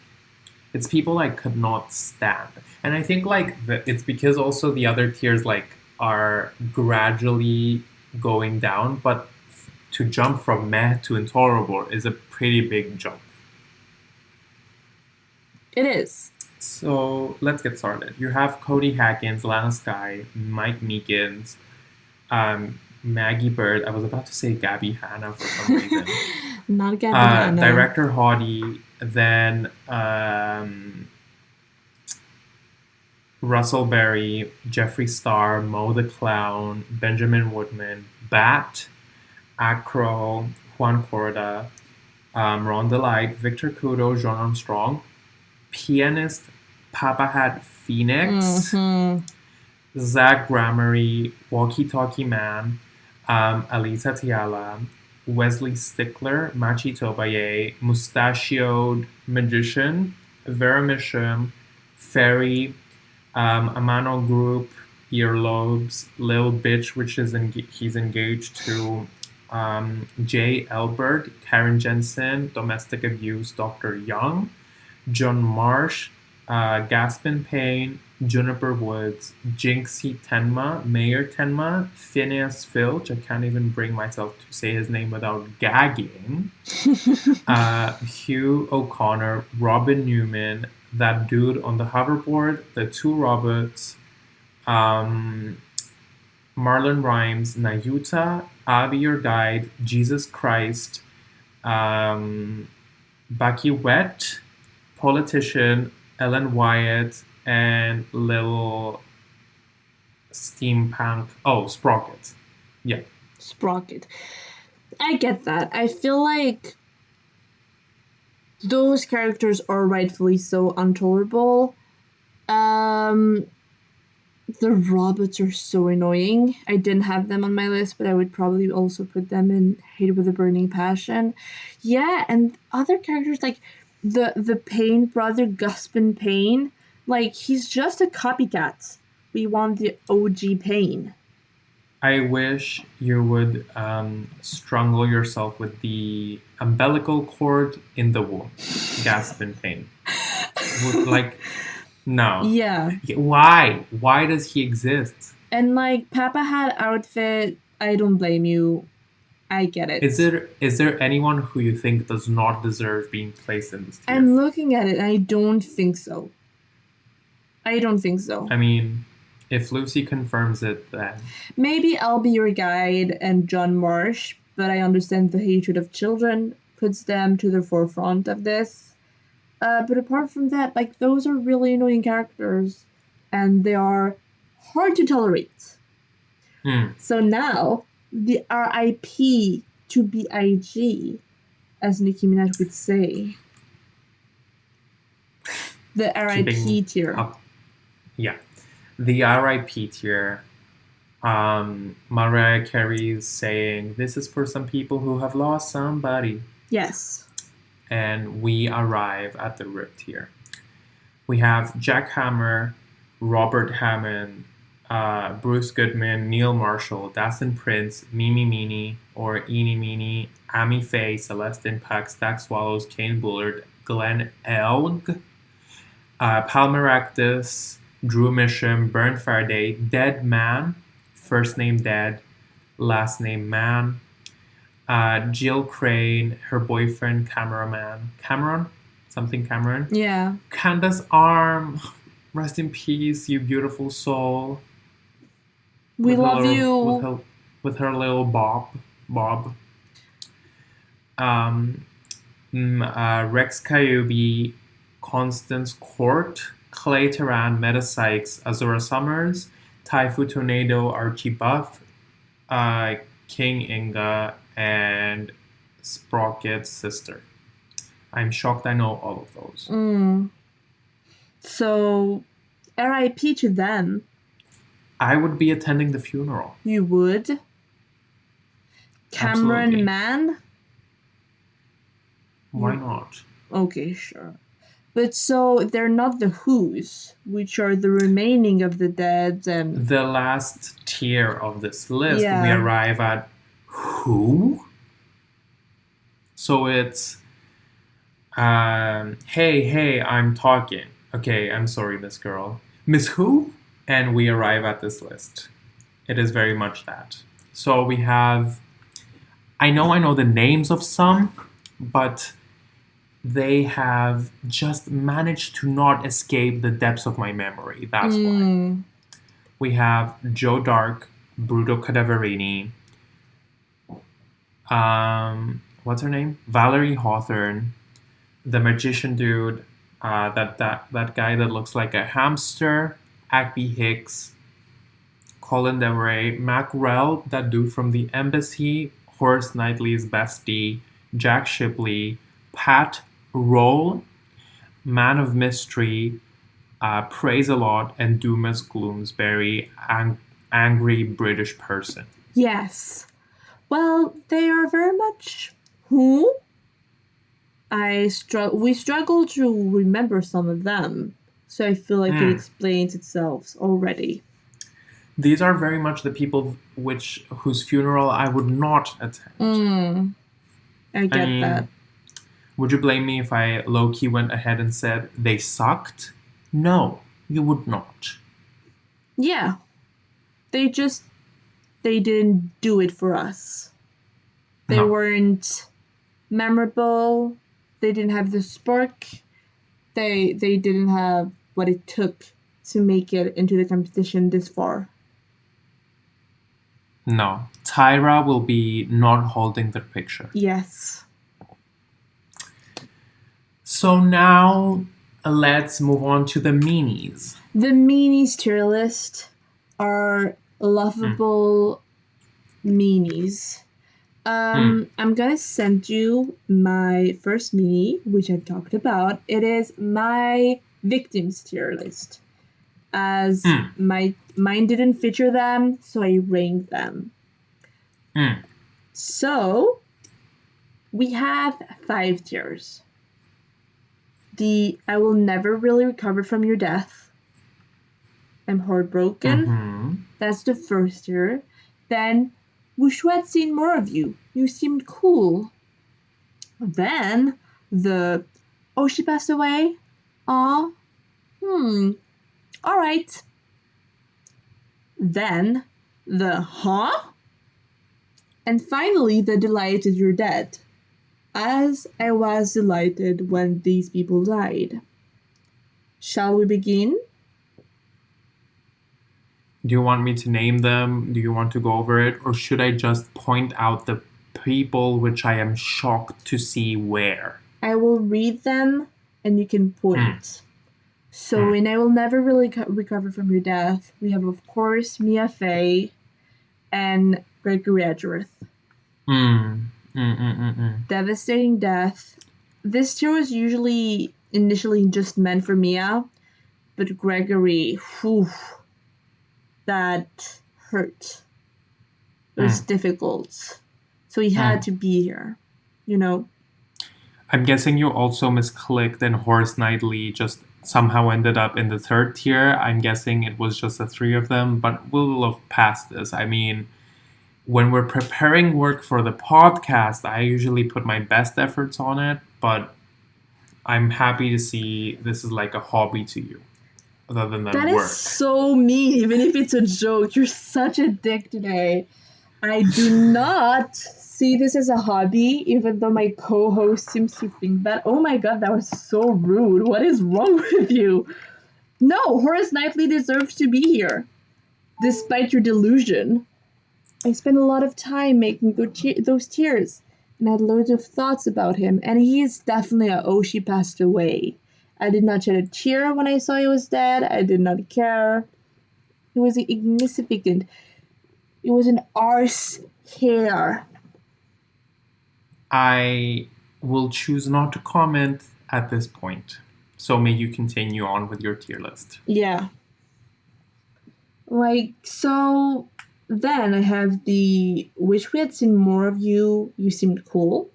S1: It's people I could not stand. And I think like it's because also the other tiers like are gradually going down, but to jump from meh to intolerable is a pretty big jump.
S2: It is.
S1: So let's get started. You have Cody Hackins, Lana Skye, Mike Meekins, Maggie Bird. I was about to say Gabby Hanna for some reason.
S2: Not Gabby Hanna.
S1: Director Hawdy, then Russell Berry, Jeffree Star, Mo the Clown, Benjamin Woodman, Bat, Acro, Juan Corda, Ron Delight, Victor Kudo, John Armstrong, pianist Papa Hat Phoenix, Zach Gramery, Walkie Talkie Man, Alita Tiala, Wesley Stickler, Machi Tobaye, Mustachioed Magician, Vera Misham, Ferry, Amano Group, Earlobes, Lil Bitch, which is he's engaged to Jay Elbert, Karen Jensen, Domestic Abuse, Dr. Young, John Marsh, Gaspin Payne, Juniper Woods, Jinxie Tenma, Mayor Tenma, Phineas Filch, I can't even bring myself to say his name without gagging, Hugh O'Connor, Robin Newman, that dude on the hoverboard, the two Roberts, Marlon Rhymes, Nayuta, Abby Your Guide, Jesus Christ, Bucky Wet, Politician, Ellen Wyatt, and Lil Steampunk. Oh, Sprocket. Yeah.
S2: Sprocket. I get that. I feel like those characters are rightfully so intolerable. The robots are so annoying. I didn't have them on my list, but I would probably also put them in Hate with a Burning Passion. Yeah, and other characters like the Payne brother, Guspin Payne, like he's just a copycat. We want the OG Payne.
S1: I wish you would strangle yourself with the umbilical cord in the womb. Gaspin Payne. Like, no.
S2: Yeah.
S1: Why? Why does he exist?
S2: And like Papa Hat outfit, I don't blame you. I get it.
S1: Is there anyone who you think does not deserve being placed in this tier?
S2: I'm looking at it and I don't think so. I
S1: mean, if Lucy confirms it, then
S2: maybe I'll Be Your Guide and John Marsh, but I understand the hatred of children puts them to the forefront of this. But apart from that, like those are really annoying characters, and they are hard to tolerate. So now the RIP to BIG, as Nicki Minaj would say. The RIP tier.
S1: Yeah. The RIP tier. Mariah Carey's saying, this is for some people who have lost somebody.
S2: Yes.
S1: And we arrive at the RIP tier. We have Jack Hammer, Robert Hammond, Bruce Goodman, Neil Marshall, Dastin Prince, Mimi Meanie, or Eenie Meanie, Amy Faye, Celestine Pack, Stack Swallows, Kane Bullard, Glenn Elg, Palmer Actus, Drew Misham, Bernd Faraday, Dead Man, first name Dead, last name Man, Jill Crane, her boyfriend Cameron, something Cameron.
S2: Yeah.
S1: Candace Arm, rest in peace, you beautiful soul.
S2: We love you.
S1: With her little Bob. Rex Kyubi, Constance Court, Clay Terran, Meta Sykes, Azura Summers, Taifu Tornado, Archie Buff, King Inga, and Sprocket's sister. I'm shocked I know all of those.
S2: So, RIP to them.
S1: I would be attending the funeral.
S2: You would? Cameron
S1: Absolutely.
S2: Mann?
S1: Why not?
S2: Okay, sure. But so they're not the Who's, which are the remaining of the dead. And
S1: the last tier of this list,
S2: Yeah.
S1: we arrive at Who? So it's, hey, I'm talking. Okay, I'm sorry, Miss Girl. Miss Who? And we arrive at this list. It is very much that. So we have, I know the names of some, but they have just managed to not escape the depths of my memory. That's why. We have Joe Dark, Bruto Cadaverini, What's her name? Valerie Hawthorne, the magician dude, that guy that looks like a hamster, Acme Hicks, Colin Deveray, Macrell, that dude from the Embassy, Horace Knightley's bestie, Jack Shipley, Pat Roll, Man of Mystery, Praise a Lot, and Dumas Gloomsbury, angry British person.
S2: Yes. Well, they are very much who we struggle to remember some of them, so I feel like it explains itself already.
S1: These are very much the people whose funeral I would not attend.
S2: I get that.
S1: Would you blame me if I low-key went ahead and said they sucked? No, you would not.
S2: Yeah. They didn't do it for us. They weren't memorable. They didn't have the spark. They didn't have what it took to make it into the competition this far.
S1: No. Tyra will be not holding the picture.
S2: Yes.
S1: So now let's move on to the meanies.
S2: The meanies tier list are lovable meanies. I'm gonna send you my first meanie, which I talked about. It is my victims tier list, as mine didn't feature them, so I ranked them. So we have 5 tiers. The I will never really recover from your death. I'm heartbroken. That's the first tier. Then wish we had seen more of you. You seemed cool. Then the she passed away. Aw. Alright. Then the and finally the delighted you're dead. As I was delighted when these people died. Shall we begin?
S1: Do you want me to name them? Do you want to go over it? Or should I just point out the people which I am shocked to see where?
S2: I will read them and you can point. So in I Will Never Really Recover From Your Death, we have, of course, Mia Fey and Gregory Edgeworth. Devastating Death. This tier was initially just meant for Mia, but Gregory, that hurt. It was difficult. So he had to be here, you know?
S1: I'm guessing you also misclicked and Horace Knightley just somehow ended up in the 3rd tier. I'm guessing it was just the 3 of them, but we'll look past this. I mean, when we're preparing work for the podcast, I usually put my best efforts on it, but I'm happy to see this is like a hobby to you, other than
S2: that
S1: work.
S2: That is so mean, even if it's a joke. You're such a dick today. I do not see this as a hobby, even though my co-host seems to think that. Oh my god, that was so rude. What is wrong with you? No, Horace Knightley deserves to be here, despite your delusion. I spent a lot of time making those tiers, and I had loads of thoughts about him, and he is definitely she passed away. I did not shed a tear when I saw he was dead. I did not care. He was insignificant. It was an arse hair.
S1: I will choose not to comment at this point. So may you continue on with your tier list.
S2: Yeah. So then I have the Wish We Had Seen More of You, You Seemed Cool,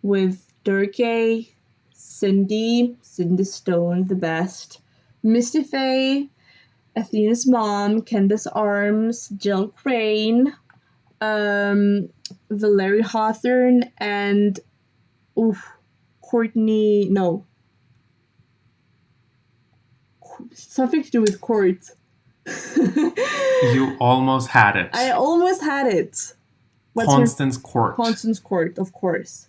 S2: with Durkee, Cindy Stone, the best, Misty Faye, Athena's mom, Candace Arms, Jill Crane, Valerie Hawthorne, and Courtney. No, something to do with court.
S1: You almost had it.
S2: I almost had it.
S1: Constance Court.
S2: Constance Court, of course.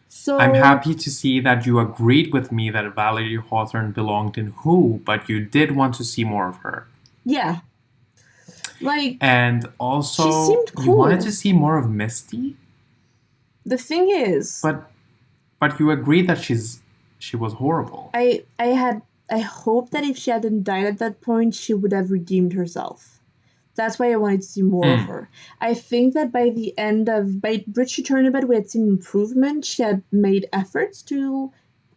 S2: So
S1: I'm happy to see that you agreed with me that Valerie Hawthorne belonged in Who, but you did want to see more of her.
S2: Yeah.
S1: And also,
S2: she seemed cool.
S1: You wanted to see more of Misty?
S2: The thing is,
S1: But you agree that she was horrible.
S2: I hope that if she hadn't died at that point, she would have redeemed herself. That's why I wanted to see more of her. I think that by Bridge to Turnabout, we had seen improvement. She had made efforts to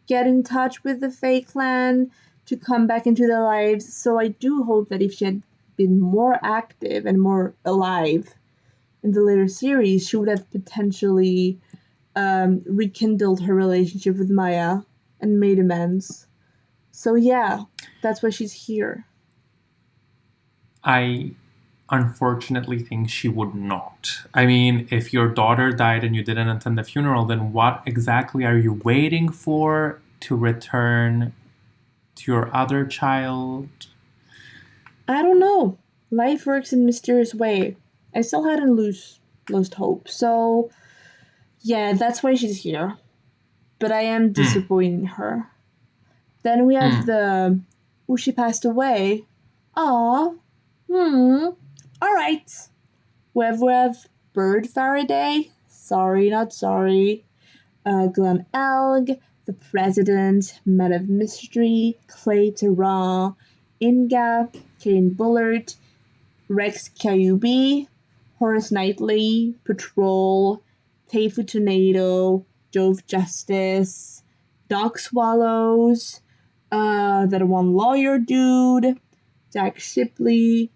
S2: get in touch with the Fae clan, to come back into their lives. So I do hope that if she had been more active and more alive in the later series, she would have potentially rekindled her relationship with Maya and made amends. So yeah, that's why she's here.
S1: I unfortunately think she would not. I mean, if your daughter died and you didn't attend the funeral, then what exactly are you waiting for to return to your other child?
S2: I don't know. Life works in a mysterious way. I still hadn't lost hope. So yeah, that's why she's here. But I am disappointed in her. Then we have the she passed away. Aw. Alright. We have Bird Faraday. Sorry, not sorry. Glenn Elg, the President, Man of Mystery, Clay Terran, Inga, Kane Bullard, Rex Kyubi, Horace Knightley, Patrol, Teifu Tornado, Jove Justice, Doc Swallows, that one lawyer dude, Jack Shipley,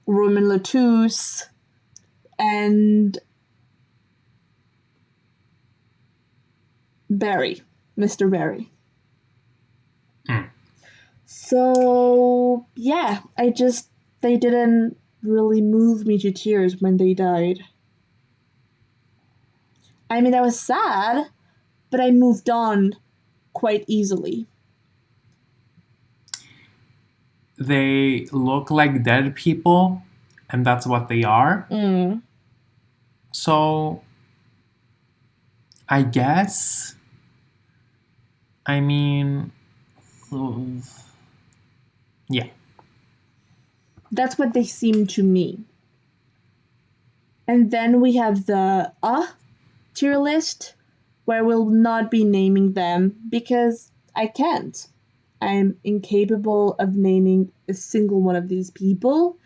S2: Roman Latouche, and Barry, Mr. Barry. So, yeah, they didn't really move me to tears when they died. I mean, I was sad, but I moved on quite easily.
S1: They look like dead people, and that's what they are. So, I guess, I mean, yeah.
S2: That's what they seem to me. And then we have the tier list, where we'll not be naming them because I can't. I'm incapable of naming a single one of these people.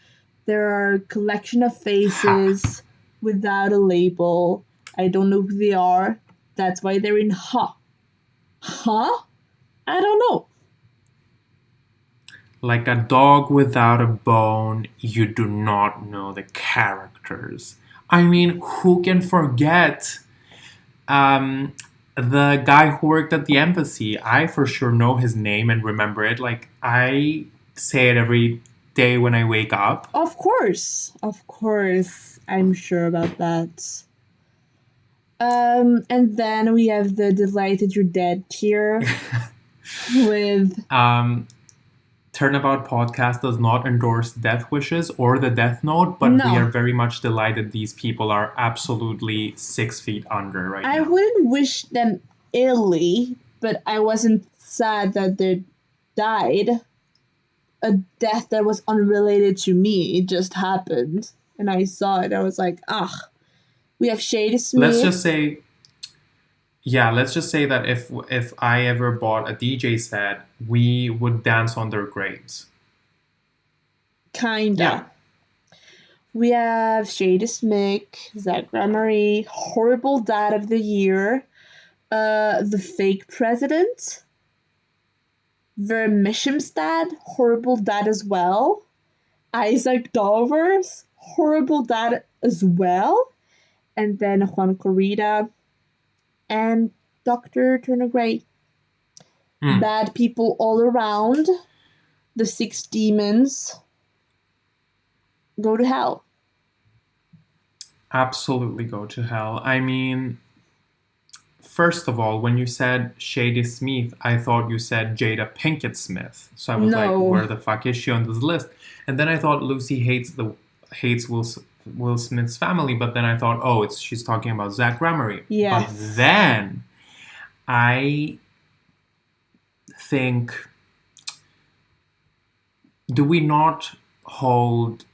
S2: There are a collection of faces without a label. I don't know who they are. That's why they're in Ha. Huh? I don't know.
S1: Like a dog without a bone, you do not know the characters. I mean, who can forget the guy who worked at the embassy? I for sure know his name and remember it. Like, I say it every day when I wake up.
S2: Of course. I'm sure about that. And then we have the Delighted You're Dead tier with
S1: Turnabout podcast does not endorse death wishes or the death note, but we are very much delighted these people are absolutely 6 feet under right now.
S2: I wouldn't wish them illy, but I wasn't sad that they died. A death that was unrelated to me just happened, and I saw it. I was like, we have Shady Smith.
S1: Let's just say that if I ever bought a DJ set, we would dance on their graves.
S2: Kinda. Yeah. We have Shady Smith, Zach Ramery, Horrible Dad of the Year, the Fake President, Vermishimstad, Horrible Dad as well, Isaac Dolvers, Horrible Dad as well, and then Juan Corrida, and Dr. Turner Gray. Bad people all around. The 6 demons go to hell.
S1: Absolutely go to hell. I mean, first of all, when you said Shady Smith, I thought you said Jada Pinkett Smith. So I was like, where the fuck is she on this list? And then I thought Lucy hates Will Smith's family, but then I thought, she's talking about Zach Ramery.
S2: Yes.
S1: But then I think, do we not hold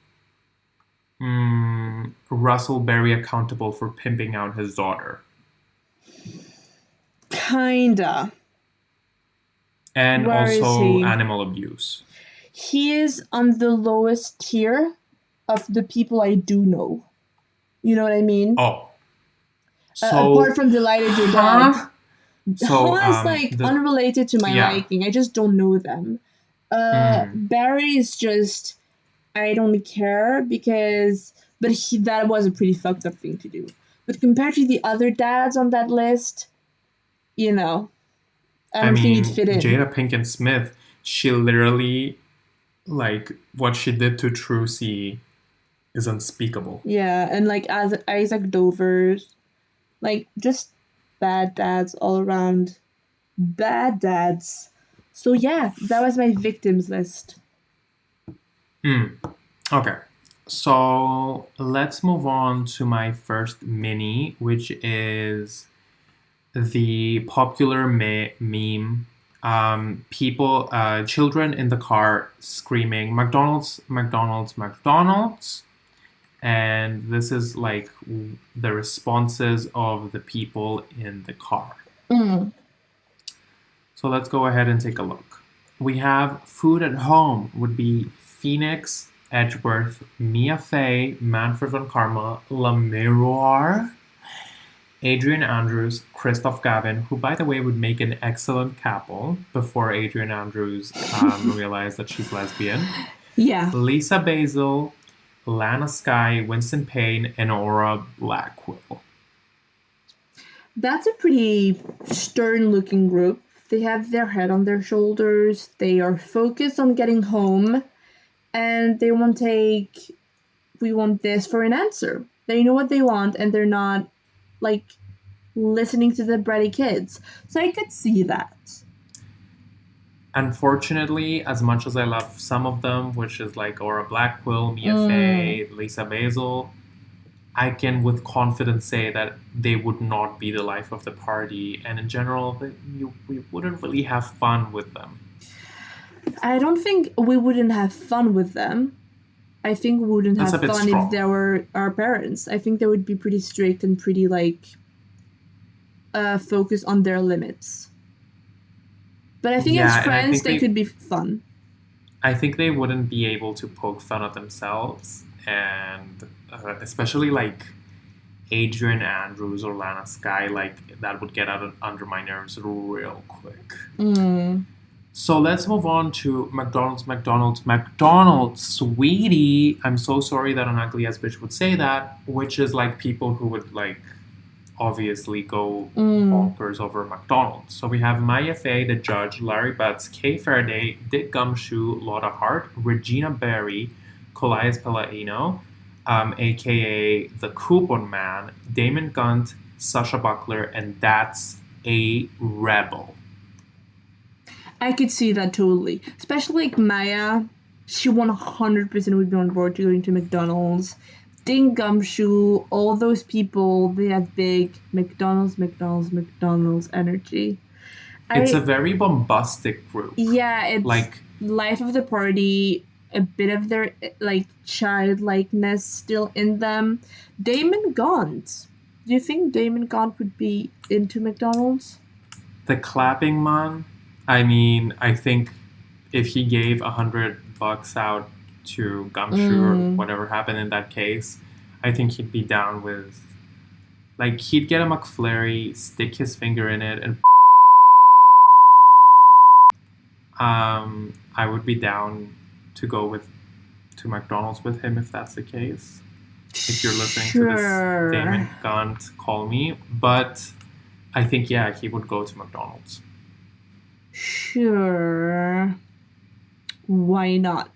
S1: Russell Berry accountable for pimping out his daughter.
S2: Kinda.
S1: And
S2: Where is
S1: also
S2: he?
S1: animal abuse.
S2: He is on the lowest tier of the people I do know. You know what I mean?
S1: Oh.
S2: Apart
S1: So,
S2: from Delighted You're Dead.
S1: huh? So,
S2: Huh is like unrelated to my
S1: yeah.
S2: liking. I just don't know them. Barry is just I don't care because that was a pretty fucked up thing to do. But compared to the other dads on that list, you know, I don't think he'd fit in.
S1: Jada Pinkett Smith, she literally, like, what she did to Trucy is unspeakable.
S2: Yeah, and like as Isaac Dover's, like just bad dads all around. Bad dads. So yeah, that was my victims list.
S1: Okay. So let's move on to my first mini, which is the popular meme. People, children in the car screaming, McDonald's, McDonald's, McDonald's. And this is like the responses of the people in the car. So let's go ahead and take a look. We have food at home would be Phoenix, Edgeworth, Mia Fey, Manfred von Karma, Lamiroir, Adrian Andrews, Christoph Gavin, who by the way would make an excellent couple before Adrian Andrews realized that she's lesbian.
S2: Yeah.
S1: Lisa Basil, Lana Skye, Winston Payne, and Aura Blackwell.
S2: That's a pretty stern-looking group. They have their head on their shoulders. They are focused on getting home, and they won't take "we want this" for an answer. They know what they want, and they're not like listening to the bratty kids. So I could see that.
S1: Unfortunately, as much as I love some of them, which is like Aura Blackwell, Mia Fey, Lisa Basil, I can with confidence say that they would not be the life of the party, and in general, we wouldn't really have fun with them.
S2: I don't think we wouldn't have fun with them. I think we wouldn't
S1: That's
S2: have
S1: a bit
S2: fun
S1: strong.
S2: if they were our parents. I think they would be pretty strict and pretty like focused on their limits. But I think as friends, they could be fun.
S1: I think they wouldn't be able to poke fun at themselves, and especially like Adrian Andrews or Lana Skye, like that would get under my nerves real quick. So let's move on to McDonald's, sweetie. I'm so sorry that an ugly ass bitch would say that, which is like people who would like obviously go bonkers over McDonald's. So we have Maya Fey, the judge, Larry Butts, Kay Faraday, Dick Gumshoe, Lotta Hart, Regina Berry, Colias Palaino, aka the Coupon Man, Damon Gunt, Sasha Buckler, and That's a Rebel.
S2: I could see that totally. Especially like Maya, she 100% would be on board to going to McDonald's. Ding Gumshoe, all those people, they have big McDonald's energy.
S1: It's a very bombastic group.
S2: Yeah, it's like life of the party, a bit of their like childlikeness still in them. Damon Gaunt. Do you think Damon Gaunt would be into McDonald's?
S1: The clapping man. I mean, I think if he gave $100 out to Gumshoe or whatever happened in that case, I think he'd be down with, like, he'd get a McFlurry, stick his finger in it, and I would be down to go to McDonald's with him if that's the case. If you're listening to this, Damon Gunt, call me. But I think, yeah, he would go to McDonald's.
S2: Sure. Why not?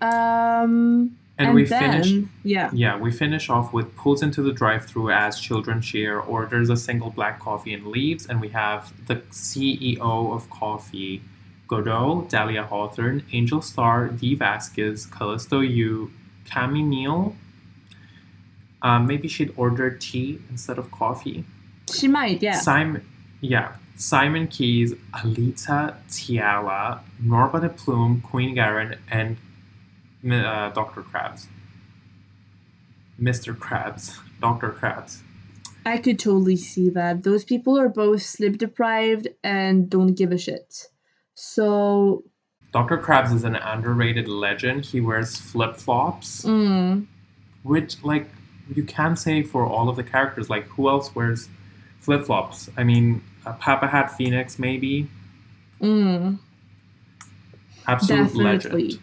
S1: And we finish. Yeah, we finish off with pulls into the drive-thru as children cheer, orders a single black coffee and leaves, and we have the CEO of coffee, Godot, Dahlia Hawthorne, Angel Starr, Dee Vasquez, Callisto Yu, Cami Neal. Maybe she'd order tea instead of coffee.
S2: She might, yeah.
S1: Simon Keys, Alita Tiala, Norba de Plume, Queen Garen, and Dr. Krabs. Mr. Krabs, Dr. Krabs.
S2: I could totally see that. Those people are both sleep deprived and don't give a shit. So,
S1: Dr. Krabs is an underrated legend. He wears flip-flops, which, like, you can say for all of the characters. Like, who else wears flip-flops? I mean, Papa Hat Phoenix, maybe. Absolute
S2: definitely.
S1: legend.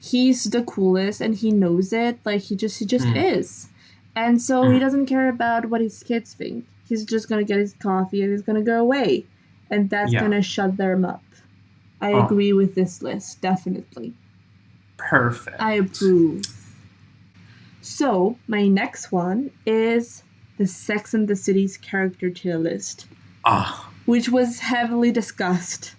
S2: He's the coolest and he knows it. Like, he just is. And so he doesn't care about what his kids think. He's just gonna get his coffee and he's gonna go away. And that's gonna shut them up. I agree with this list, definitely.
S1: Perfect.
S2: I approve. So, my next one is the Sex and the City's character tier list, which was heavily discussed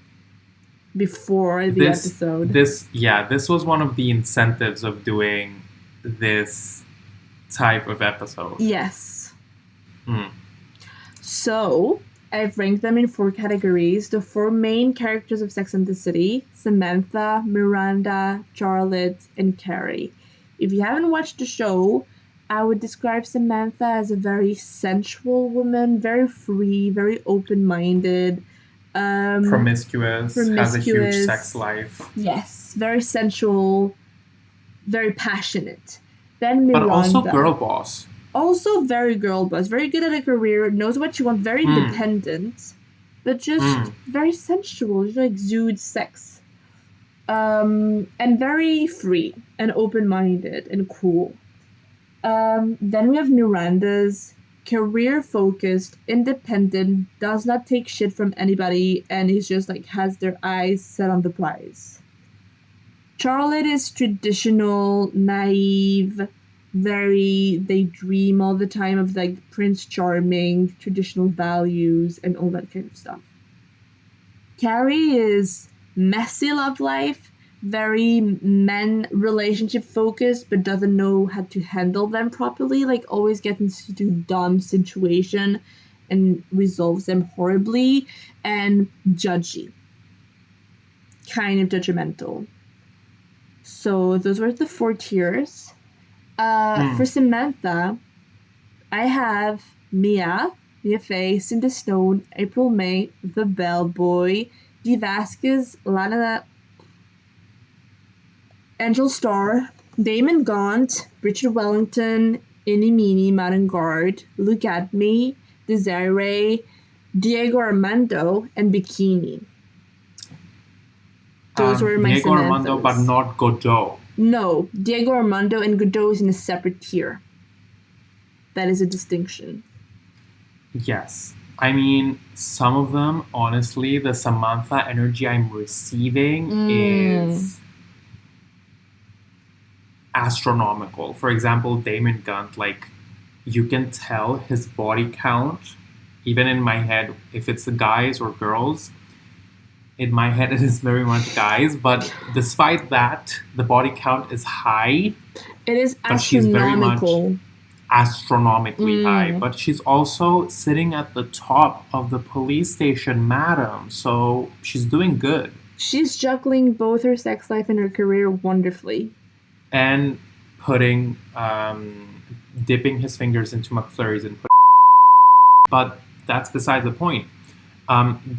S2: before the episode.
S1: This was one of the incentives of doing this type of episode.
S2: Yes. So, I've ranked them in 4 categories. The 4 main characters of Sex and the City: Samantha, Miranda, Charlotte, and Carrie. If you haven't watched the show, I would describe Samantha as a very sensual woman, very free, very open-minded.
S1: Promiscuous, has a huge sex life.
S2: Yes, very sensual, very passionate. Then Miranda.
S1: But also girl boss.
S2: Also very girl boss, very good at a career, knows what she wants, very independent, but just very sensual, just exudes sex. And very free and open-minded and cool. Then we have Miranda's career-focused, independent, does not take shit from anybody, and is just like has their eyes set on the prize. Charlotte is traditional, naive, they dream all the time of like Prince Charming, traditional values, and all that kind of stuff. Carrie is messy love life, very men relationship focused, but doesn't know how to handle them properly, like always gets into dumb situation and resolves them horribly, and judgy. Kind of judgmental. So those were the 4 tiers. For Samantha, I have Mia Faye, Cindy Stone, April May, The Bellboy, Dee Vasquez, Lana, Angel Starr, Damon Gaunt, Richard Wellington, Innie Meanie, Madden Guard, Look at Me, Desiree, Diego Armando, and Bikini. Those were my
S1: Diego Armando, but not Godot.
S2: No, Diego Armando and Godot is in a separate tier. That is a distinction.
S1: Yes. I mean, some of them, honestly, the Samantha energy I'm receiving is astronomical. For example, Damon Gaunt, like, you can tell his body count, even in my head, if it's guys or girls. In my head, it is very much guys, but despite that, the body count is high.
S2: It is astronomical. But she's very much
S1: astronomically high. But she's also sitting at the top of the police station, madam. So she's doing good.
S2: She's juggling both her sex life and her career wonderfully.
S1: And putting, dipping his fingers into McFlurries and putting. But that's beside the point.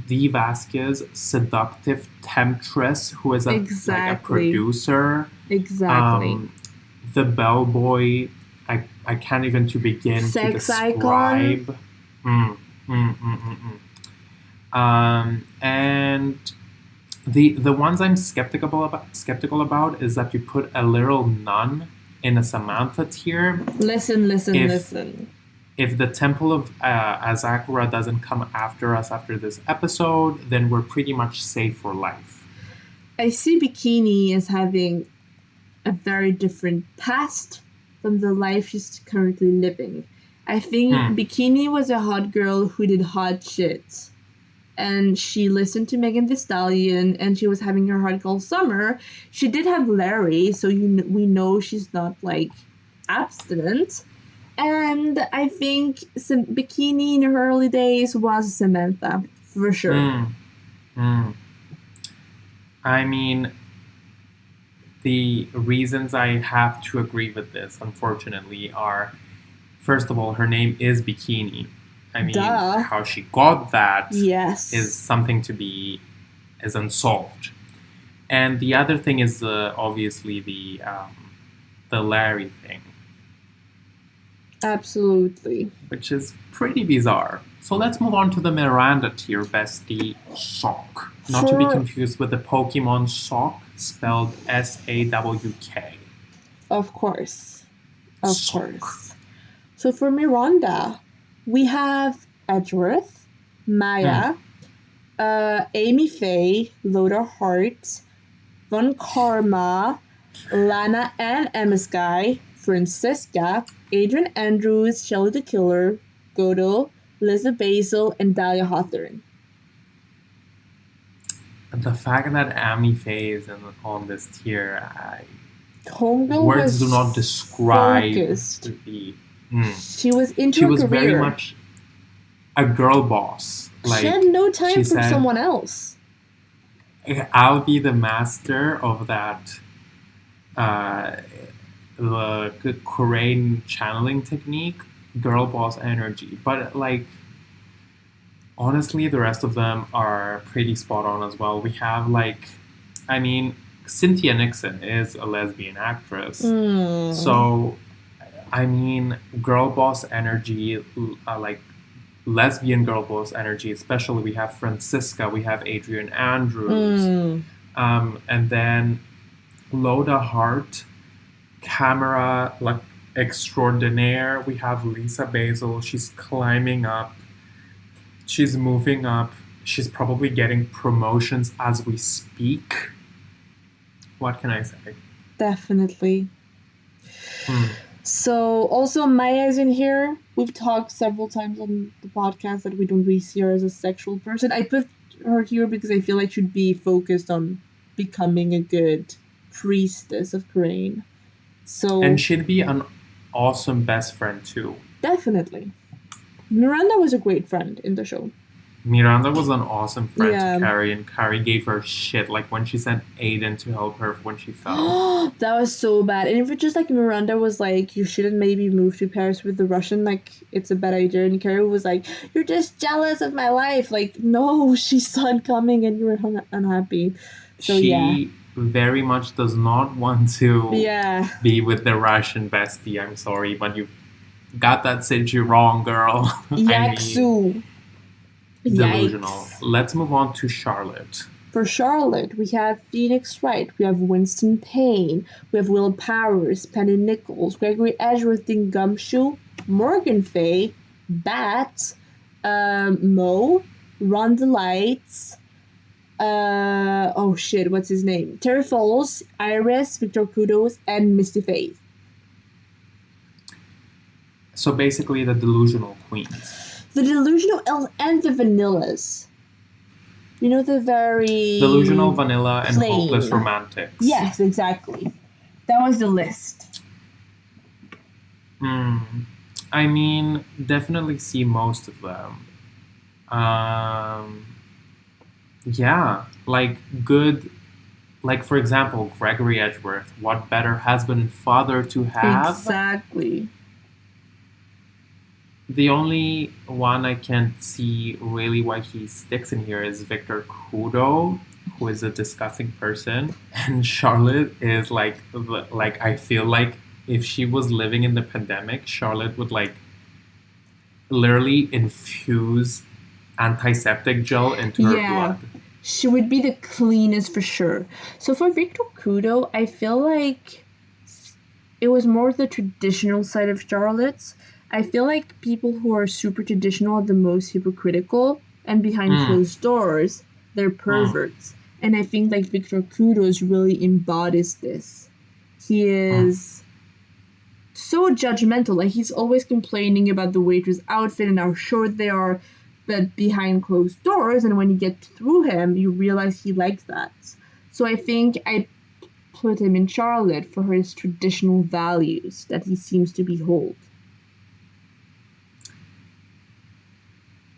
S1: Dee Vasquez, seductive temptress, who is like a producer.
S2: Exactly.
S1: The Bellboy, I can't even to begin to describe. And the ones I'm skeptical about is that you put a little nun in a Samantha tier.
S2: Listen.
S1: If the Temple of Azakura doesn't come after us after this episode, then we're pretty much safe for life.
S2: I see Bikini as having a very different past from the life she's currently living. I think Bikini was a hot girl who did hot shit. And she listened to Megan Thee Stallion, and she was having her hot girl summer. She did have Larry, so we know she's not, like, abstinent. And I think Bikini in her early days was Samantha, for sure.
S1: I mean, the reasons I have to agree with this, unfortunately, are first of all, her name is Bikini. I mean,
S2: Duh.
S1: how she got that
S2: Yes.
S1: is something is unsolved. And the other thing is obviously the Larry thing,
S2: Absolutely.
S1: which is pretty bizarre. So let's move on to the Miranda tier bestie, Sock. Not to be confused with the Pokemon Sock, spelled SAWK.
S2: Of course. Of
S1: Sock.
S2: course. So for Miranda, we have Edgeworth, Maya, Amy Faye, Loda Hart, Von Karma, Lana and Emma Sky, Francisca, Adrian Andrews, Shelley the Killer, Godel, Liza Basil, and Dahlia Hawthorne.
S1: The fact that Amy Faye is on this tier,
S2: Homegirl
S1: words do
S2: was
S1: not describe
S2: focused.
S1: She
S2: was into
S1: she
S2: her
S1: was
S2: career.
S1: very much a girl boss.
S2: She had no time for
S1: said,
S2: someone else.
S1: I'll be the master of that the Korean channeling technique, girl boss energy. But like honestly, the rest of them are pretty spot on as well. We have Cynthia Nixon is a lesbian actress. So, I mean, girl boss energy, lesbian girl boss energy, especially we have Francisca, we have Adrian Andrews, and then Loda Hart, camera extraordinaire. We have Lisa Basil, she's climbing up, she's moving up, she's probably getting promotions as we speak. What can I say?
S2: Definitely. So also Maya's in here. We've talked several times on the podcast that we don't really see her as a sexual person. I put her here because I feel like she'd be focused on becoming a good priestess of Crane.
S1: And she'd be an awesome best friend too.
S2: Definitely. Miranda was a great friend in the show.
S1: Miranda was an awesome friend to Carrie, and Carrie gave her shit. Like when she sent Aiden to help her when she fell.
S2: That was so bad. And if it just Miranda was like, you shouldn't maybe move to Paris with the Russian, it's a bad idea. And Carrie was like, you're just jealous of my life. No, she saw it coming and you were unhappy. So
S1: she very much does not want to be with the Russian bestie. I'm sorry, but you got that situ wrong, girl.
S2: Yaksu.
S1: Delusional.
S2: Yikes.
S1: Let's move on to Charlotte.
S2: For Charlotte, we have Phoenix Wright, we have Winston Payne, we have Will Powers, Penny Nichols, Gregory Edgeworth in Gumshoe, Morgan Fay, Bat, Mo, Ron Delights, what's his name? Terry Falls, Iris, Victor Kudos, and Misty Faith.
S1: So basically the delusional queens.
S2: The delusional and the vanillas. You know, the very...
S1: delusional, vanilla, and hopeless romantics.
S2: Yes, exactly. That was the list.
S1: I mean, definitely see most of them. Good... for example, Gregory Edgeworth. What better husband and father to have?
S2: Exactly.
S1: The only one I can't see really why he sticks in here is Victor Kudo, who is a disgusting person. And Charlotte is I feel like if she was living in the pandemic, Charlotte would literally infuse antiseptic gel into her blood.
S2: She would be the cleanest for sure. So for Victor Kudo, I feel like it was more the traditional side of Charlotte's. I feel like people who are super traditional are the most hypocritical, and behind closed doors, they're perverts. And I think Victor Kudos really embodies this. He is so judgmental. He's always complaining about the waitress' outfit and how short they are, but behind closed doors, and when you get through him, you realize he likes that. So I think I put him in Charlotte for his traditional values that he seems to behold.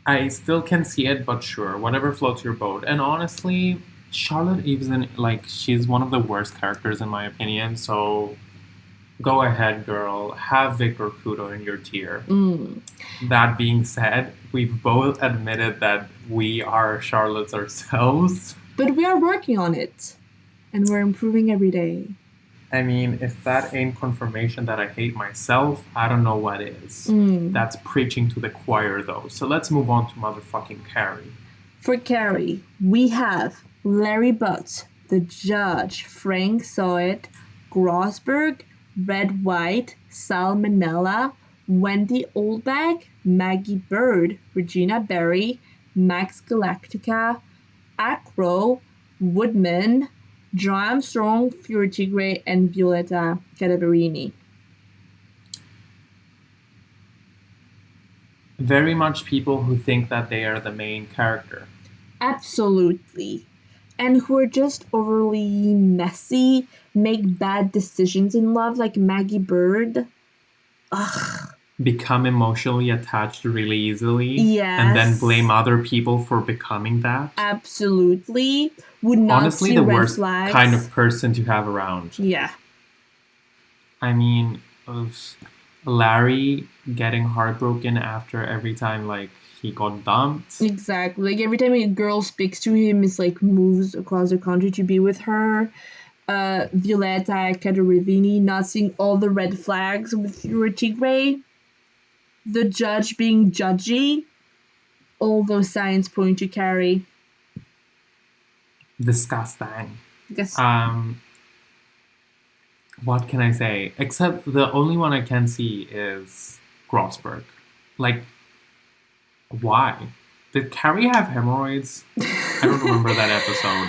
S1: I still can see it, but sure, whatever floats your boat. And honestly, Charlotte isn't like she's one of the worst characters in my opinion. So go ahead, girl. Have Victor Kudo in your tier. That being said, we've both admitted that we are Charlottes ourselves.
S2: But we are working on it, and we're improving every day.
S1: I mean, if that ain't confirmation that I hate myself, I don't know what is. That's preaching to the choir, though. So let's move on to motherfucking Carrie.
S2: For Carrie, we have Larry Butt, the judge, Frank Sowett, Grossberg, Red White, Salmonella, Wendy Oldbag, Maggie Bird, Regina Berry, Max Galactica, Acro, Woodman, John Armstrong, Fiore Tigre, and Violetta Cadaverini.
S1: Very much people who think that they are the main character.
S2: Absolutely. And who are just overly messy, make bad decisions in love, like Maggie Bird. Ugh.
S1: Become emotionally attached really easily.
S2: Yes.
S1: And then blame other people for becoming that.
S2: Absolutely. Would not
S1: honestly
S2: see
S1: the
S2: red
S1: worst
S2: flags.
S1: kind of person to have around.
S2: Yeah.
S1: I mean, Larry getting heartbroken after every time like he got dumped.
S2: Exactly. Like every time a girl speaks to him, it's like moves across the country to be with her. Violetta Cadaverini not seeing all the red flags with Fiore Tigre. The judge being judgy. All those signs point to Carrie.
S1: Disgusting.
S2: Yes.
S1: What can I say? Except the only one I can see is Grossberg. Like, why? Did Carrie have hemorrhoids? I don't remember that episode.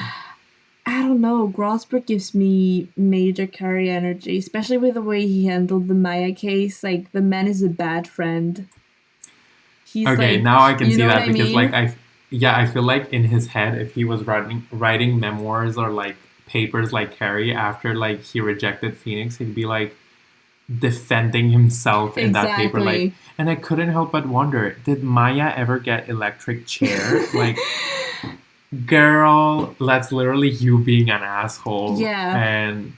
S2: I don't know. Grossberg gives me major Carrie energy, especially with the way he handled the Maya case. Like, the man is a bad friend. He's
S1: okay,
S2: like,
S1: now I can
S2: you
S1: see
S2: know
S1: that
S2: what I
S1: because,
S2: mean?
S1: like, I feel like in his head, if he was writing memoirs or like papers like Carrie after like he rejected Phoenix, he'd be like defending himself in that paper. Like, and I couldn't help but wonder, did Maya ever get electric chair? Like, girl, that's literally you being an asshole.
S2: Yeah.
S1: And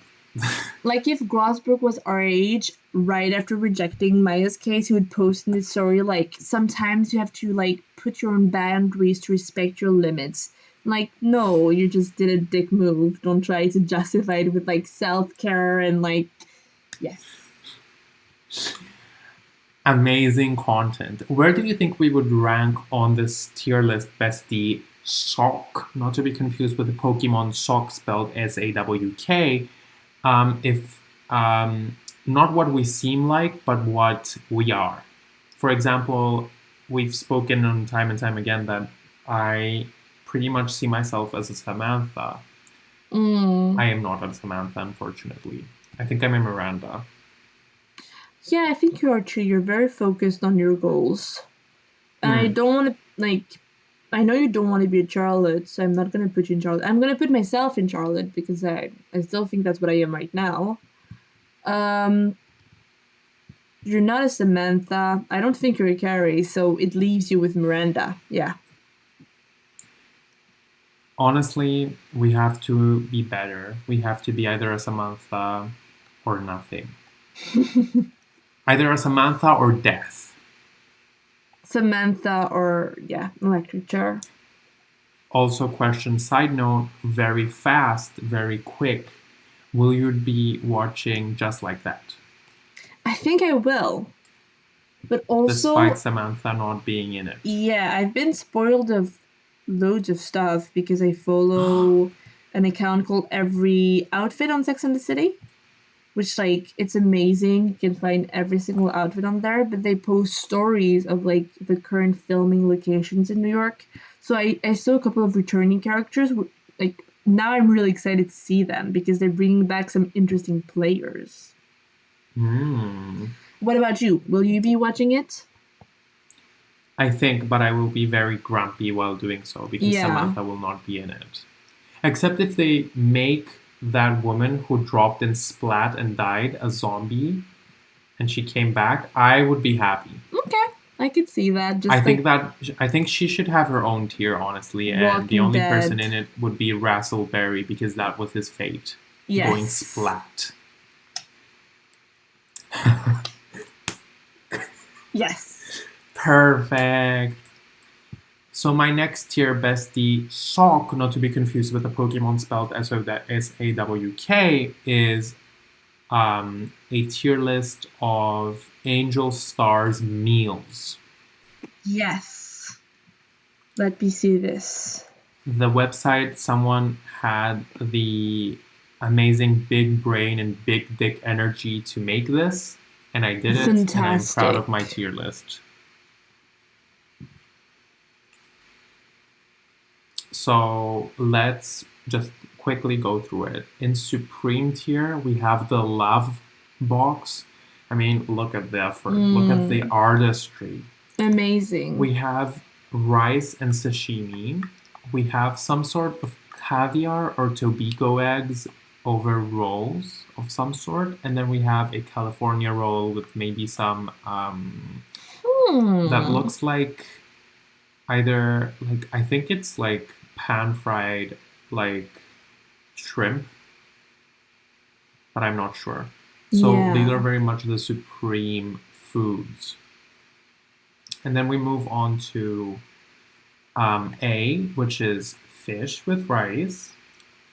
S2: like if Grossberg was our age, right after rejecting Maya's case, he would post in his story like, sometimes you have to like put your own boundaries to respect your limits. Like, no, you just did a dick move. Don't try to justify it with like self-care and like, yes.
S1: Amazing content. Where do you think we would rank on this tier list, bestie? Sock, not to be confused with the Pokemon Sock spelled SAWK. If not what we seem like, but what we are. For example, we've spoken on time and time again that I pretty much see myself as a Samantha. I am not a Samantha, unfortunately. I think I'm a Miranda.
S2: Yeah, I think you are too. You're very focused on your goals. And I don't want to, like, I know you don't want to be a Charlotte, so I'm not going to put you in Charlotte. I'm going to put myself in Charlotte because I still think that's what I am right now. You're not a Samantha. I don't think you're a Carrie, so it leaves you with Miranda. Yeah.
S1: Honestly, we have to be better. We have to be either a Samantha or nothing. Either a Samantha or death.
S2: Samantha or, yeah, electric chair.
S1: Also, question, side note, very fast, very quick. Will you be watching Just Like That?
S2: I think I will. But also...
S1: despite Samantha not being in it.
S2: Yeah, I've been spoiled of loads of stuff because I follow an account called Every Outfit on Sex and the City. Which, like, it's amazing. You can find every single outfit on there. But they post stories of, like, the current filming locations in New York. So I saw a couple of returning characters. Like, now I'm really excited to see them because they're bringing back some interesting players. What about you? Will you be watching it?
S1: I think, but I will be very grumpy while doing so because Samantha will not be in it. Except if they make that woman who dropped in Splat and died a zombie and she came back, I would be happy.
S2: Okay. I could see that. Just
S1: I think she should have her own tier, honestly, and the
S2: Walking
S1: only
S2: Dead.
S1: person in it would be Razzleberry because that was his fate.
S2: Yes.
S1: Going splat.
S2: Yes.
S1: Perfect. So my next tier bestie, Sock, not to be confused with the Pokemon spelled SAWK, is a tier list of Angel Starr's meals.
S2: Yes. Let me see this.
S1: The website, someone had the amazing big brain and big dick energy to make this, and I did it, and I'm proud of my tier list. So let's just quickly go through it. In Supreme tier, we have the Love Box. I mean, look at the effort. Look at the artistry.
S2: Amazing.
S1: We have rice and sashimi. We have some sort of caviar or Tobiko eggs over rolls of some sort. And then we have a California roll with maybe some that looks like either, like, I think it's like pan-fried, like, shrimp. But I'm not sure. So these are very much the supreme foods. And then we move on to A, which is fish with rice.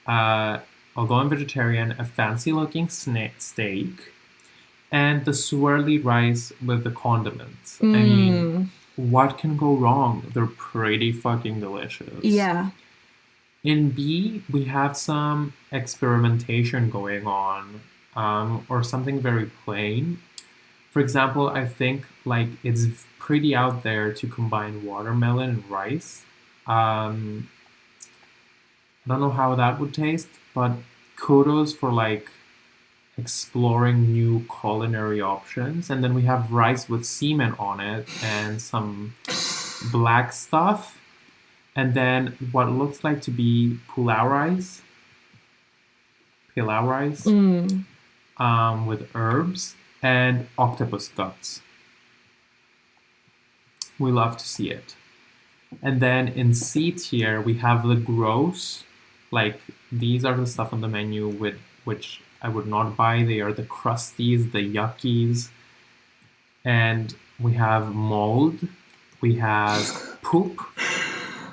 S1: Although I'm vegetarian, a fancy-looking steak. And the swirly rice with the condiments. I mean, what can go wrong? They're pretty fucking delicious.
S2: Yeah.
S1: In B, we have some experimentation going on, or something very plain. For example, I think like it's pretty out there to combine watermelon and rice. I don't know how that would taste, but kudos for like exploring new culinary options. And then we have rice with semen on it and some black stuff. And then what looks like to be pilau rice with herbs and octopus guts. We love to see it. And then in C tier, we have the gross. Like, these are the stuff on the menu with which I would not buy. They are the crusties, the yuckies. And we have mold. We have poop.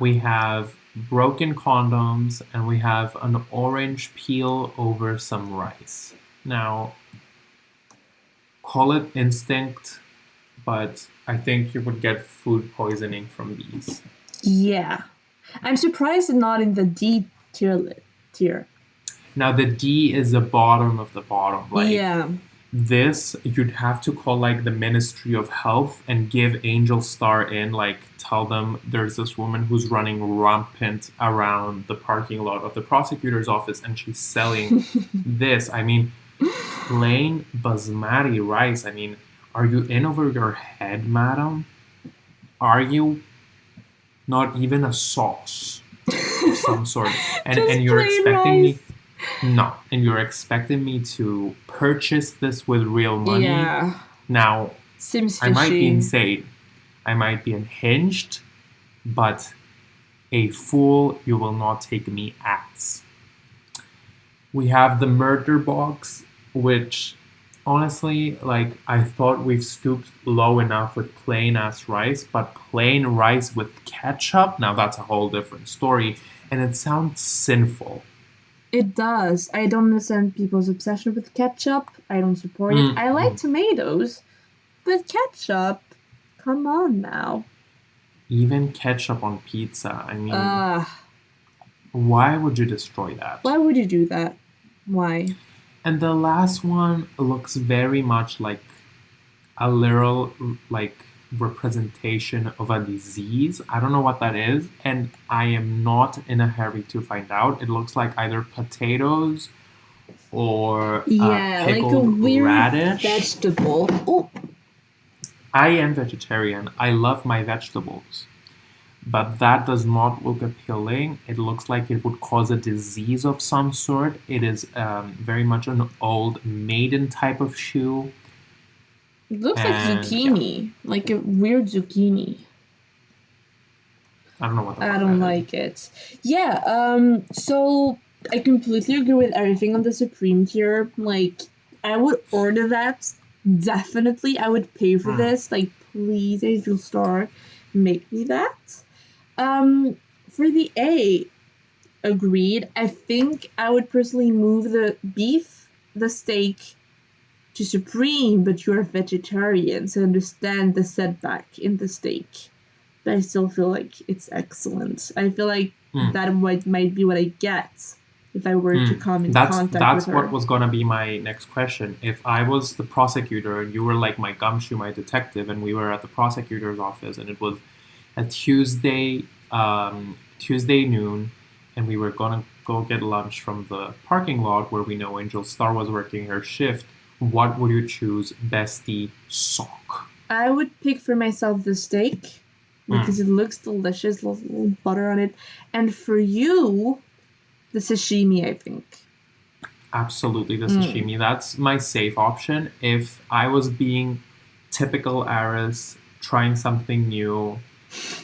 S1: We have broken condoms. And we have an orange peel over some rice. Now, call it instinct, but I think you would get food poisoning from these.
S2: Yeah. I'm surprised it's not in the D tier.
S1: Now, the D is the bottom of the bottom. Like,
S2: yeah.
S1: This, you'd have to call, like, the Ministry of Health and give Angel Starr in, like, tell them there's this woman who's running rampant around the parking lot of the prosecutor's office and she's selling this. I mean, plain basmati rice. I mean, are you in over your head, madam? Are you? Not even a sauce of some sort. And you're expecting
S2: rice.
S1: me... No. And you're expecting me to purchase this with real money?
S2: Yeah.
S1: Now,
S2: Seems fishy.
S1: I might be insane. I might be unhinged. But a fool you will not take me as. We have the murder box, which... Honestly, like, I thought we've stooped low enough with plain ass rice, but plain rice with ketchup, now that's a whole different story, and it sounds sinful.
S2: It does. I don't understand people's obsession with ketchup. I don't support it. I like tomatoes, but ketchup, come on now.
S1: Even ketchup on pizza, I mean, why would you destroy that?
S2: Why would you do that? Why?
S1: And the last one looks very much like a literal, like, representation of a disease. I don't know what that is, and I am not in a hurry to find out. It looks like either potatoes or pickled
S2: like a weird
S1: radish.
S2: Vegetable. Oh.
S1: I am vegetarian. I love my vegetables. But that does not look appealing. It looks like it would cause a disease of some sort. It is very much an old maiden type of shoe.
S2: It looks like
S1: And yeah,
S2: zucchini, like a weird zucchini.
S1: I don't know what the
S2: I
S1: fuck
S2: don't
S1: that is.
S2: like it. Yeah, so I completely agree with everything on the Supreme tier. Like, I would order that. Definitely. I would pay for
S1: Mm.
S2: this. Like, please, Angel Star, make me that. For the A, agreed. I think I would personally move the beef, the steak to Supreme, but you're a vegetarian, so I understand the setback in the steak. But I still feel like it's excellent. I feel like
S1: Mm.
S2: that might be what I get if I were to come in
S1: That's
S2: contact with
S1: what
S2: her.
S1: was gonna be my next question. If I was the prosecutor and you were like my gumshoe, my detective, and we were at the prosecutor's office, and it was a Tuesday noon, and we were gonna go get lunch from the parking lot where we know Angel Starr was working her shift, what would you choose, bestie sock?
S2: I would pick for myself the steak because
S1: Mm.
S2: it looks delicious, little butter on it. And for you, the sashimi, I think.
S1: Absolutely, the sashimi. That's my safe option. If I was being typical Aris, trying something new,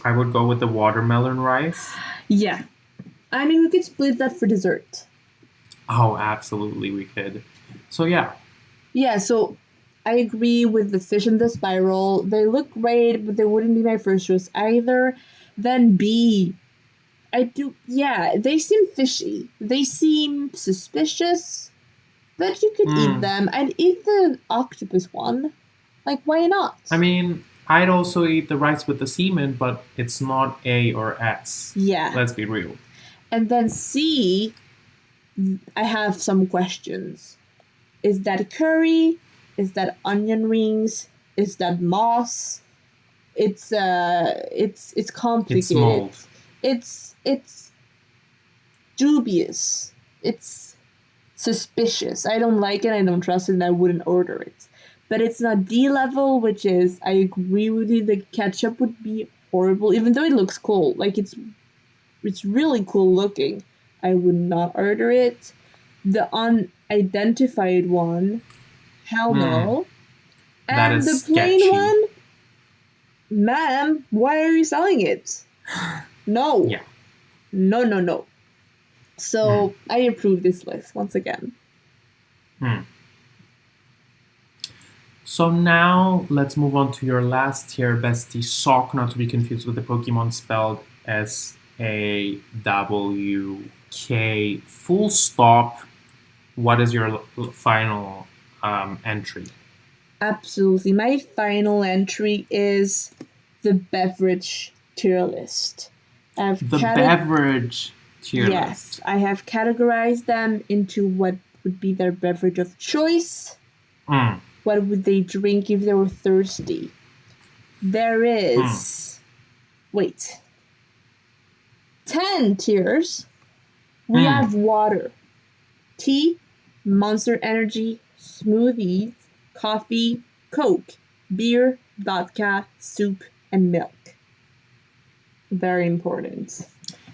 S1: I would go with the watermelon rice.
S2: Yeah. I mean, we could split that for dessert.
S1: Oh, absolutely, we could. So yeah,
S2: Yeah, so I agree with the fish in the spiral. They look great, but they wouldn't be my first choice either. Then B, I do, yeah, they seem fishy. They seem suspicious, but you could eat
S1: mm,
S2: them. I'd eat the octopus one. Like, why
S1: I
S2: not?
S1: mean, I'd also eat the rice with the semen, but it's not A or S.
S2: Yeah.
S1: Let's be real.
S2: And then C, I have some questions. Is that curry? Is that onion rings? Is that moss? It's
S1: It's
S2: complicated.
S1: mold.
S2: It's dubious. It's suspicious. I don't like it, I don't trust it, and I wouldn't order it. But it's not D level, which is I agree with you, the ketchup would be horrible, even though it looks cool. Like it's really cool looking. I would not order it. The unidentified one, hell
S1: Mm,
S2: no.
S1: that
S2: And
S1: is
S2: the plain
S1: sketchy.
S2: one, ma'am, why are you selling it? No.
S1: Yeah.
S2: No, no, no.
S1: Mm,
S2: So I approve this list once again.
S1: mm. So now let's move on to your last tier, bestie sock, not to be confused with the Pokemon spelled SAWK. Full stop. What is your final entry?
S2: Absolutely. My final entry is the beverage tier list. I've
S1: The beverage tier
S2: yes,
S1: list.
S2: I have categorized them into what would be their beverage of choice.
S1: Mm,
S2: What would they drink if they were thirsty? There
S1: mm,
S2: is wait, 10 tiers. We
S1: mm.
S2: have water, tea, Monster Energy, smoothies, coffee, Coke, beer, vodka, soup, and milk. Very important.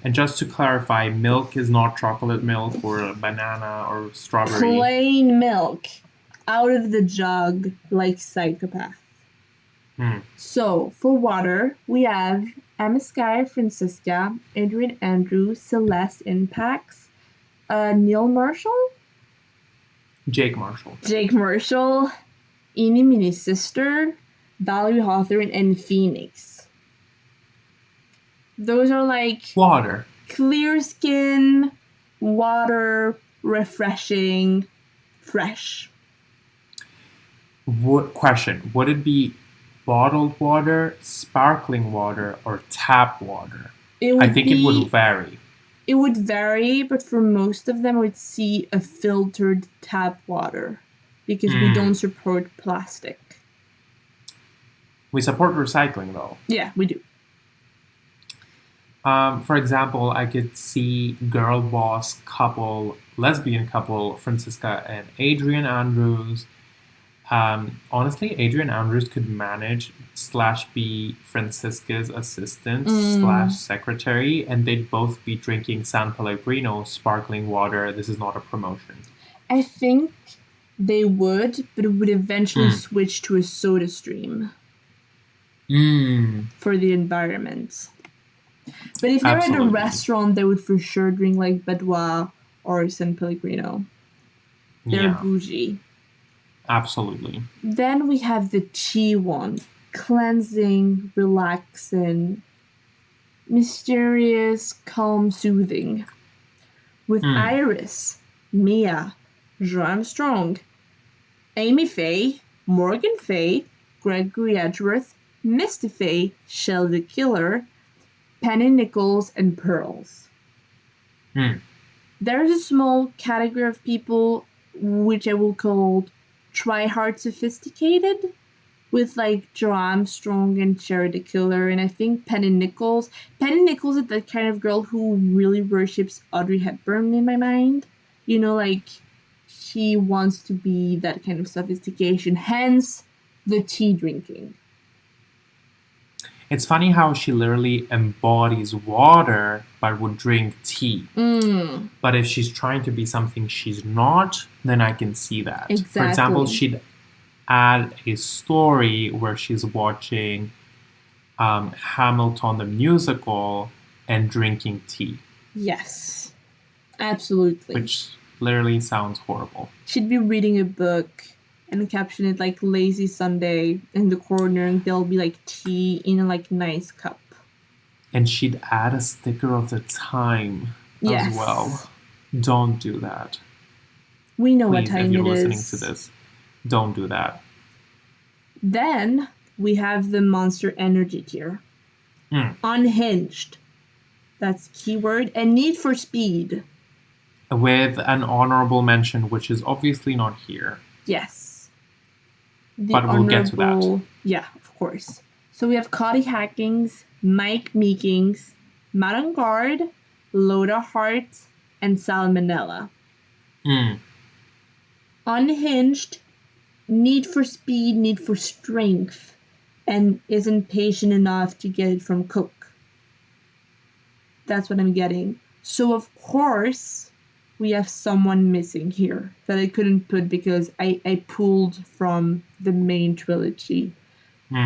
S1: And just to clarify, milk is not chocolate milk or banana or strawberry.
S2: Plain milk out of the jug like psychopath.
S1: Mm.
S2: So for water, we have Emma Sky, Francisca, Adrian Andrews, Celeste Impacts, Neil Marshall,
S1: Jake Marshall.
S2: Jake Marshall, Eeny Meeny Sister, Valerie Hawthorne, and Phoenix. Those are like
S1: Water.
S2: clear skin, water, refreshing, fresh.
S1: Question: would it be bottled water, sparkling water, or tap water?
S2: It
S1: I
S2: would
S1: think it would
S2: be
S1: vary.
S2: it would vary, but for most of them I would see a filtered tap water because we don't
S1: Mm.
S2: support plastic.
S1: We support recycling though.
S2: Yeah, we do.
S1: For example, I could see girl boss couple, lesbian couple, Francisca and Adrian Andrews. Honestly, Adrian Andrews could manage slash be Francisca's assistant slash secretary, and they'd both be drinking San Pellegrino sparkling water. This is not a promotion.
S2: I think They would, but it would eventually switch to a soda stream for the environment. But if they're at a restaurant, they would for sure drink like Bedouin or San Pellegrino. They're bougie.
S1: Absolutely.
S2: Then we have the tea one. Cleansing, relaxing, mysterious, calm, soothing. With Iris, Mia, Joanne Strong, Amy Faye, Morgan Faye, Gregory Edgeworth, Misty Faye, Shell the Killer, Penny Nichols, and Pearls. There's a small category of people which I will call try-hard sophisticated, with like Joanne Strong and Sherry the Killer, and I think Penny Nichols. Penny Nichols is that kind of girl who really worships Audrey Hepburn in my mind. You know, like she wants to be that kind of sophistication, hence the tea drinking.
S1: It's funny how she literally embodies water but would drink tea. But if she's trying to be something she's not, then I can see that.
S2: Exactly.
S1: For example, she'd add a story where she's watching Hamilton the musical and drinking tea.
S2: Yes, absolutely.
S1: Which literally sounds horrible.
S2: She'd be reading a book and caption it like Lazy Sunday in the corner, and there'll be like tea in a like nice cup.
S1: And she'd add a sticker of the time as well. Don't do that.
S2: We know
S1: Please,
S2: what time
S1: if you're
S2: it
S1: listening
S2: is.
S1: to this, don't do that.
S2: Then we have the Monster Energy tier. Unhinged. That's keyword. And Need for Speed.
S1: With an honorable mention, which is obviously not here.
S2: Yes.
S1: But we'll get to that.
S2: Yeah, of course. So we have Cody Hackings, Mike Meekings, Madame Guard, Loda Hart, and Salmonella. Unhinged, Need for Speed, Need for Strength, and isn't patient enough to get it from Coke. That's what I'm getting. So of course, we have someone missing here that I couldn't put because I pulled from the main trilogy,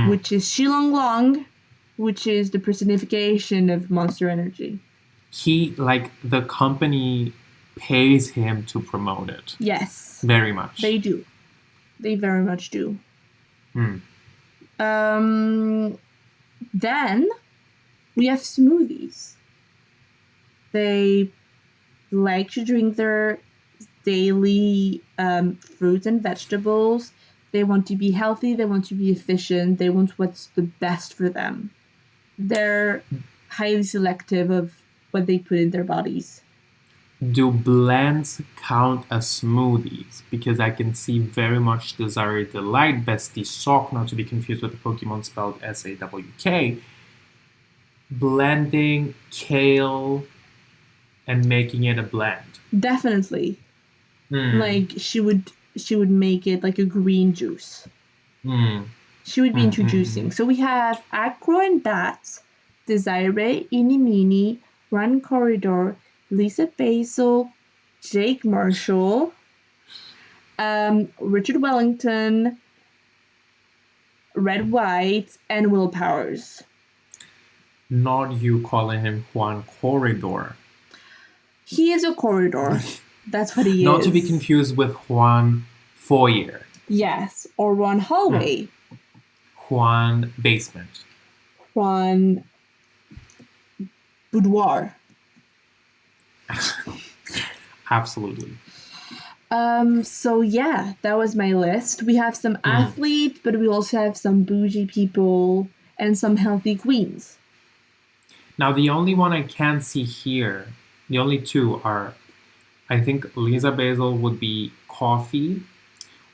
S2: which is Shilong Long, which is the personification of Monster Energy.
S1: The company pays him to promote it.
S2: Yes.
S1: Very much.
S2: They do. They very much do. Then we have smoothies. They like to drink their daily fruits and vegetables. They want to be healthy. They want to be efficient. They want what's the best for them. They're highly selective of what they put in their bodies.
S1: Do blends count as smoothies? Because I can see very much Desire Delight, Bestie Sock, not to be confused with the Pokemon spelled SAWK, blending kale and making it a blend.
S2: Definitely. Like she would make it like a green juice. She would be into juicing. So we have Acro and Bats, Desire, Inimini, Run Corridor, Lisa Basil, Jake Marshall, Richard Wellington, Red White, and Will Powers.
S1: Not you calling him Juan Corridor.
S2: He is a corridor. That's what he is.
S1: Not to be confused with Juan Foyer.
S2: Yes, or Juan Hallway.
S1: Juan Basement.
S2: Juan Boudoir.
S1: Absolutely.
S2: So yeah, that was my list. We have some athletes, but we also have some bougie people and some healthy queens.
S1: Now, the only one I can see here, the only two are, I think Lisa Basil would be coffee,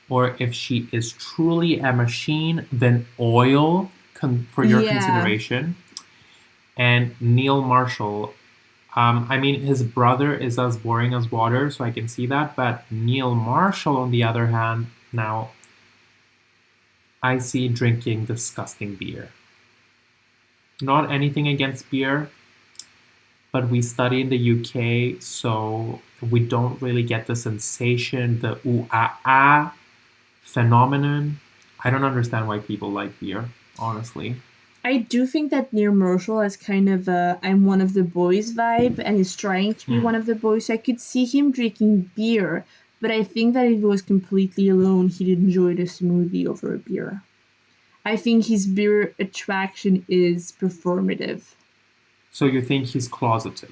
S1: or if she is truly a machine, then oil for your consideration. And Neil Marshall, I mean, his brother is as boring as water, so I can see that. But Neil Marshall, on the other hand, now I see drinking disgusting beer. Not anything against beer, but we study in the UK, so we don't really get the sensation, the ooh-ah-ah phenomenon. I don't understand why people like beer, honestly.
S2: I do think that Near Marshall has kind of a I'm one of the boys vibe and is trying to be one of the boys. So I could see him drinking beer, but I think that if he was completely alone, he'd enjoy the smoothie over a beer. I think his beer attraction is performative.
S1: So you think he's closeted?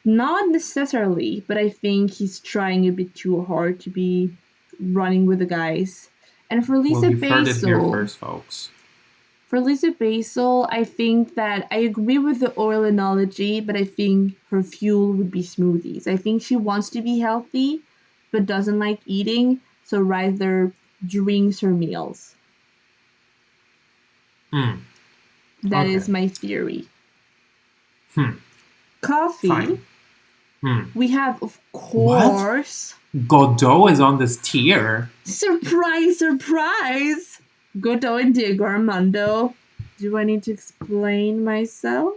S2: Not necessarily, but I think he's trying a bit too hard to be running with the guys. And for Lisa
S1: Well, you've heard it here
S2: Basil,
S1: first, folks.
S2: For Lisa Basil, I think that I agree with the oil analogy, but I think her fuel would be smoothies. I think she wants to be healthy, but doesn't like eating, so rather drinks her meals. That is
S1: Okay.
S2: my theory. Coffee.
S1: Fine.
S2: We have, of course.
S1: Godot is on this tier.
S2: Surprise, surprise! Godot and Diego Armando. Do I need to explain myself?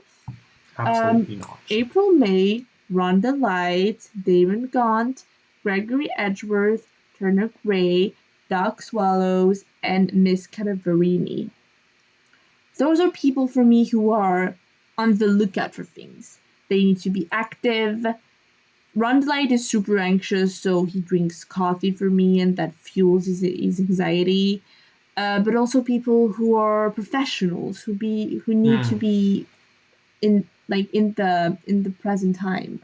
S1: Absolutely not.
S2: April May, Rhonda Light, Damon Gaunt, Gregory Edgeworth, Turner Gray, Doc Swallows, and Miss Cadavarini. Those are people for me who are on the lookout for things. They need to be active. Rhonda Light is super anxious, so he drinks coffee for me, and that fuels his anxiety. But also people who are professionals, who need to be in the present time.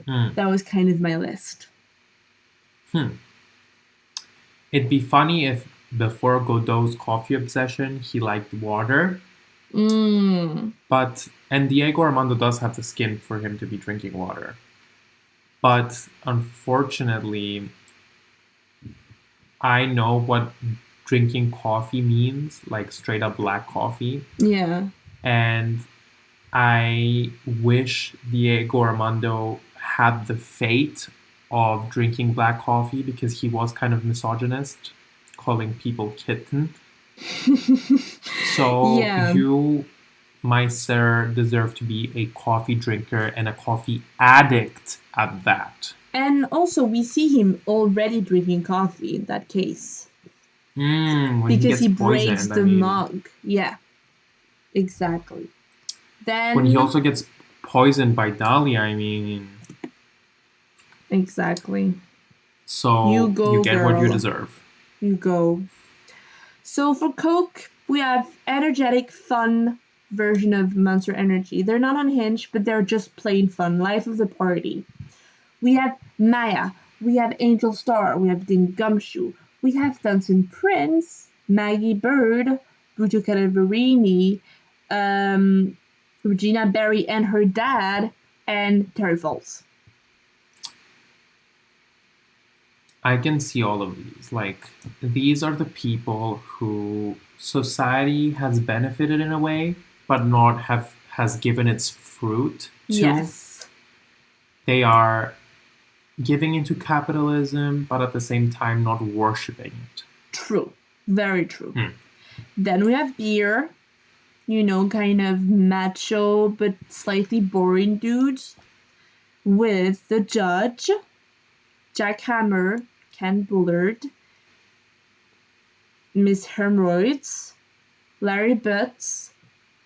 S2: That was kind of my list.
S1: It'd be funny if before Godot's coffee obsession, he liked water. But and Diego Armando does have the skin for him to be drinking water. But unfortunately, I know what drinking coffee means, like straight up black coffee.
S2: Yeah.
S1: And I wish Diego Armando had the fate of drinking black coffee because he was kind of misogynist, calling people kitten. So you, my sir, deserve to be a coffee drinker and a coffee addict at that.
S2: And also, we see him already drinking coffee in that case.
S1: Because
S2: he breaks the mug. Yeah, exactly. Then
S1: when he also gets poisoned by Dahlia, I mean.
S2: Exactly.
S1: So
S2: you get
S1: girl. What you deserve.
S2: You go. So for Coke, we have energetic, fun version of Monster Energy. They're not unhinged, but they're just plain fun. Life of the party. We have Maya. We have Angel Starr. We have Ding Gumshoe. We have Dunson Prince, Maggie Bird, Bruto Cadavarini, Regina Berry and her dad, and Terry Falls.
S1: I can see all of these. Like, these are the people who society has benefited in a way, but not has given its fruit to.
S2: Yes.
S1: They are giving into capitalism, but at the same time not worshipping it.
S2: True. Very true. Then we have beer. Kind of macho but slightly boring dudes. With the judge, Jack Hammer, Ken Bullard, Miss Hemorrhoids, Larry Butts,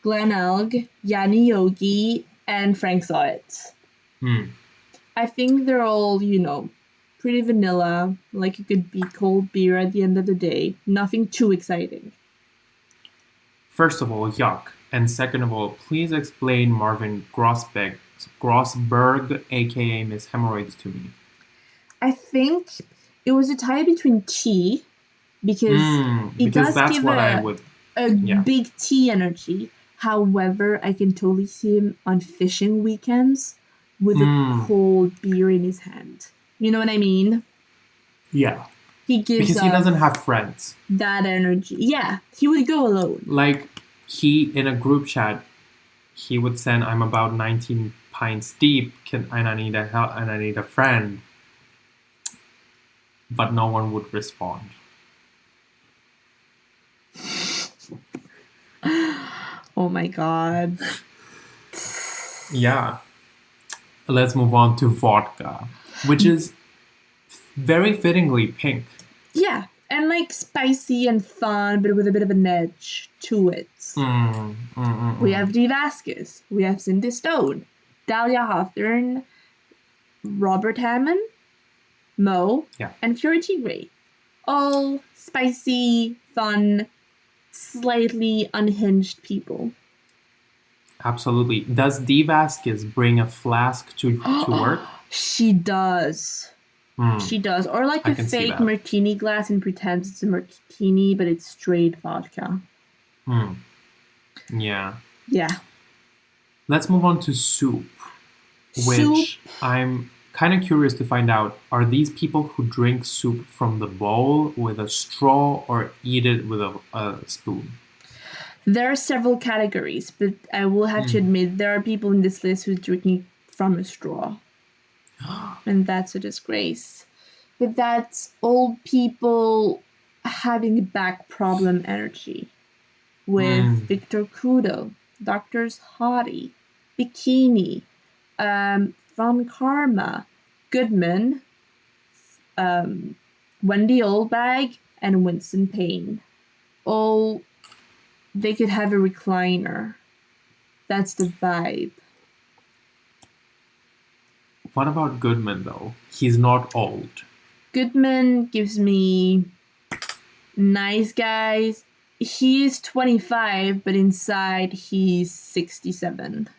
S2: Glenn Elg, Yanni Yogi, and Frank Sawit. I think they're all, pretty vanilla, like it could be cold beer at the end of the day. Nothing too exciting.
S1: First of all, yuck. And second of all, please explain Marvin Grossberg, aka Miss Hemorrhoids, to me. I
S2: think it was a tie between tea, because it does give a big tea energy. However, I can totally see him on fishing weekends with a cold beer in his hand. You know what I mean?
S1: Yeah.
S2: He gives
S1: because he doesn't have friends.
S2: That energy. Yeah, he would go alone.
S1: Like, in a group chat, he would send, "I'm about 19 pints deep, and I need a friend." But no one would respond.
S2: Oh my god.
S1: Yeah. let's move on to vodka, which is very fittingly pink.
S2: Yeah, and like spicy and fun, but with a bit of an edge to it. We have Dee Vasquez, we have Cindy Stone, Dahlia Hawthorne, Robert Hammond, Mo,
S1: Yeah.
S2: and Purity Gray. All spicy, fun, slightly unhinged people.
S1: Absolutely. Does Dee Vasquez bring a flask to work?
S2: She does. She does. Or like
S1: I
S2: a
S1: can see
S2: fake
S1: that.
S2: martini glass and pretends it's a martini, but it's straight vodka.
S1: Yeah.
S2: Yeah.
S1: Let's move on to soup, which I'm kind of curious to find out, are these people who drink soup from the bowl with a straw or eat it with a spoon?
S2: There are several categories, but I will have to admit there are people in this list who's drinking from a straw. And that's a disgrace. But that's old people having back problem energy. With Victor Kudo, Doctors Hottie, Bikini, From Karma, Goodman, Wendy Oldbag, and Winston Payne. All they could have a recliner. That's the vibe.
S1: What about Goodman, though? He's not old.
S2: Goodman gives me nice guys. He's 25, but inside he's 67.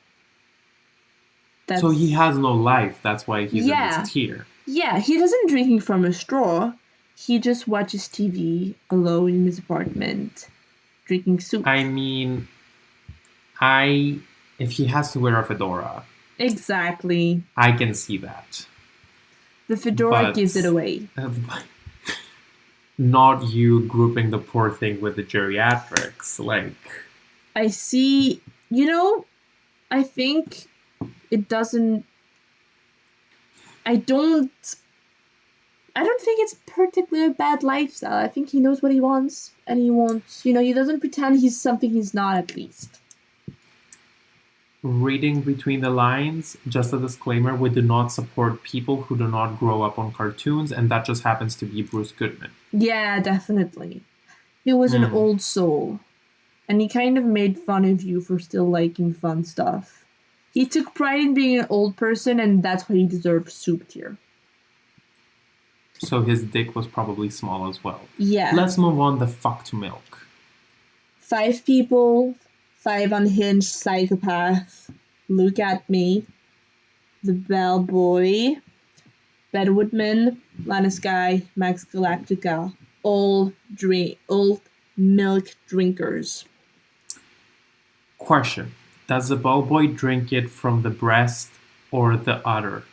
S1: So he has no life. That's why he's in this tier.
S2: Yeah, he doesn't drinking from a straw. He just watches TV alone in his apartment, drinking soup.
S1: I mean, if he has to wear a fedora.
S2: Exactly.
S1: I can see that.
S2: The fedora gives it away.
S1: Not you grouping the poor thing with the geriatrics. Like,
S2: I see, I think it doesn't. I don't think it's particularly a bad lifestyle. I think he knows what he wants, and he doesn't pretend he's something he's not, at least.
S1: Reading between the lines, just a disclaimer, we do not support people who do not grow up on cartoons, and that just happens to be Bruce Goodman.
S2: Yeah, definitely. He was an old soul, and he kind of made fun of you for still liking fun stuff. He took pride in being an old person, and that's why he deserves soup tier.
S1: So his dick was probably small as well.
S2: Yeah.
S1: Let's move on the fuck to milk.
S2: 5 people, 5 unhinged psychopaths. Look at me. The Bellboy, Bedwoodman, Lannis Guy, Max Galactica. Old milk drinkers.
S1: Question. Does the bellboy drink it from the breast or the udder?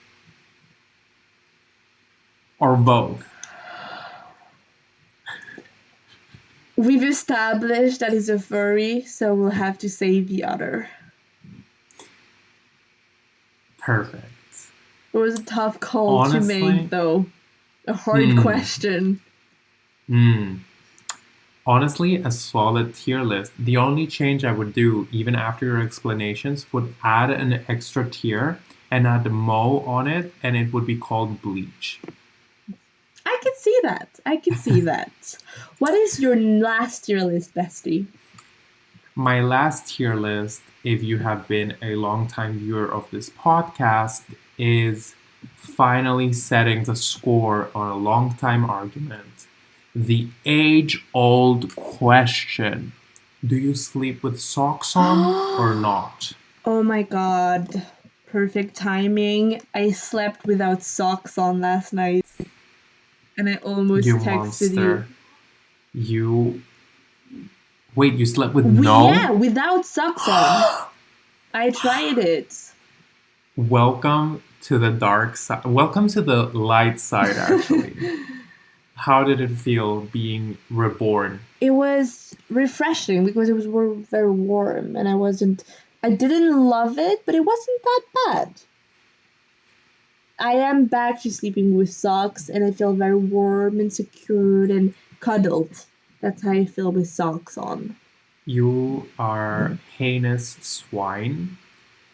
S1: Or both?
S2: We've established that he's a furry, so we'll have to say the udder.
S1: Perfect.
S2: It was a tough call to make, though. A hard question.
S1: Honestly, a solid tier list. The only change I would do, even after your explanations, would add an extra tier and add Mo on it, and it would be called Bleach.
S2: I can see that. What is your last tier list, bestie?
S1: My last tier list, if you have been a long-time viewer of this podcast, is finally setting the score on a long-time argument. The age-old question. Do you sleep with socks on or not?
S2: Oh my god. Perfect timing. I slept without socks on last night. And I almost texted
S1: monster. You... Wait, you slept with
S2: Yeah, without socks on. I tried it.
S1: Welcome to the dark side. Welcome to the light side, actually. How did it feel being reborn?
S2: It was refreshing because it was very warm, and I didn't love it, but it wasn't that bad. I am back to sleeping with socks, and I feel very warm and secured and cuddled. That's how I feel with socks on.
S1: You are heinous swine.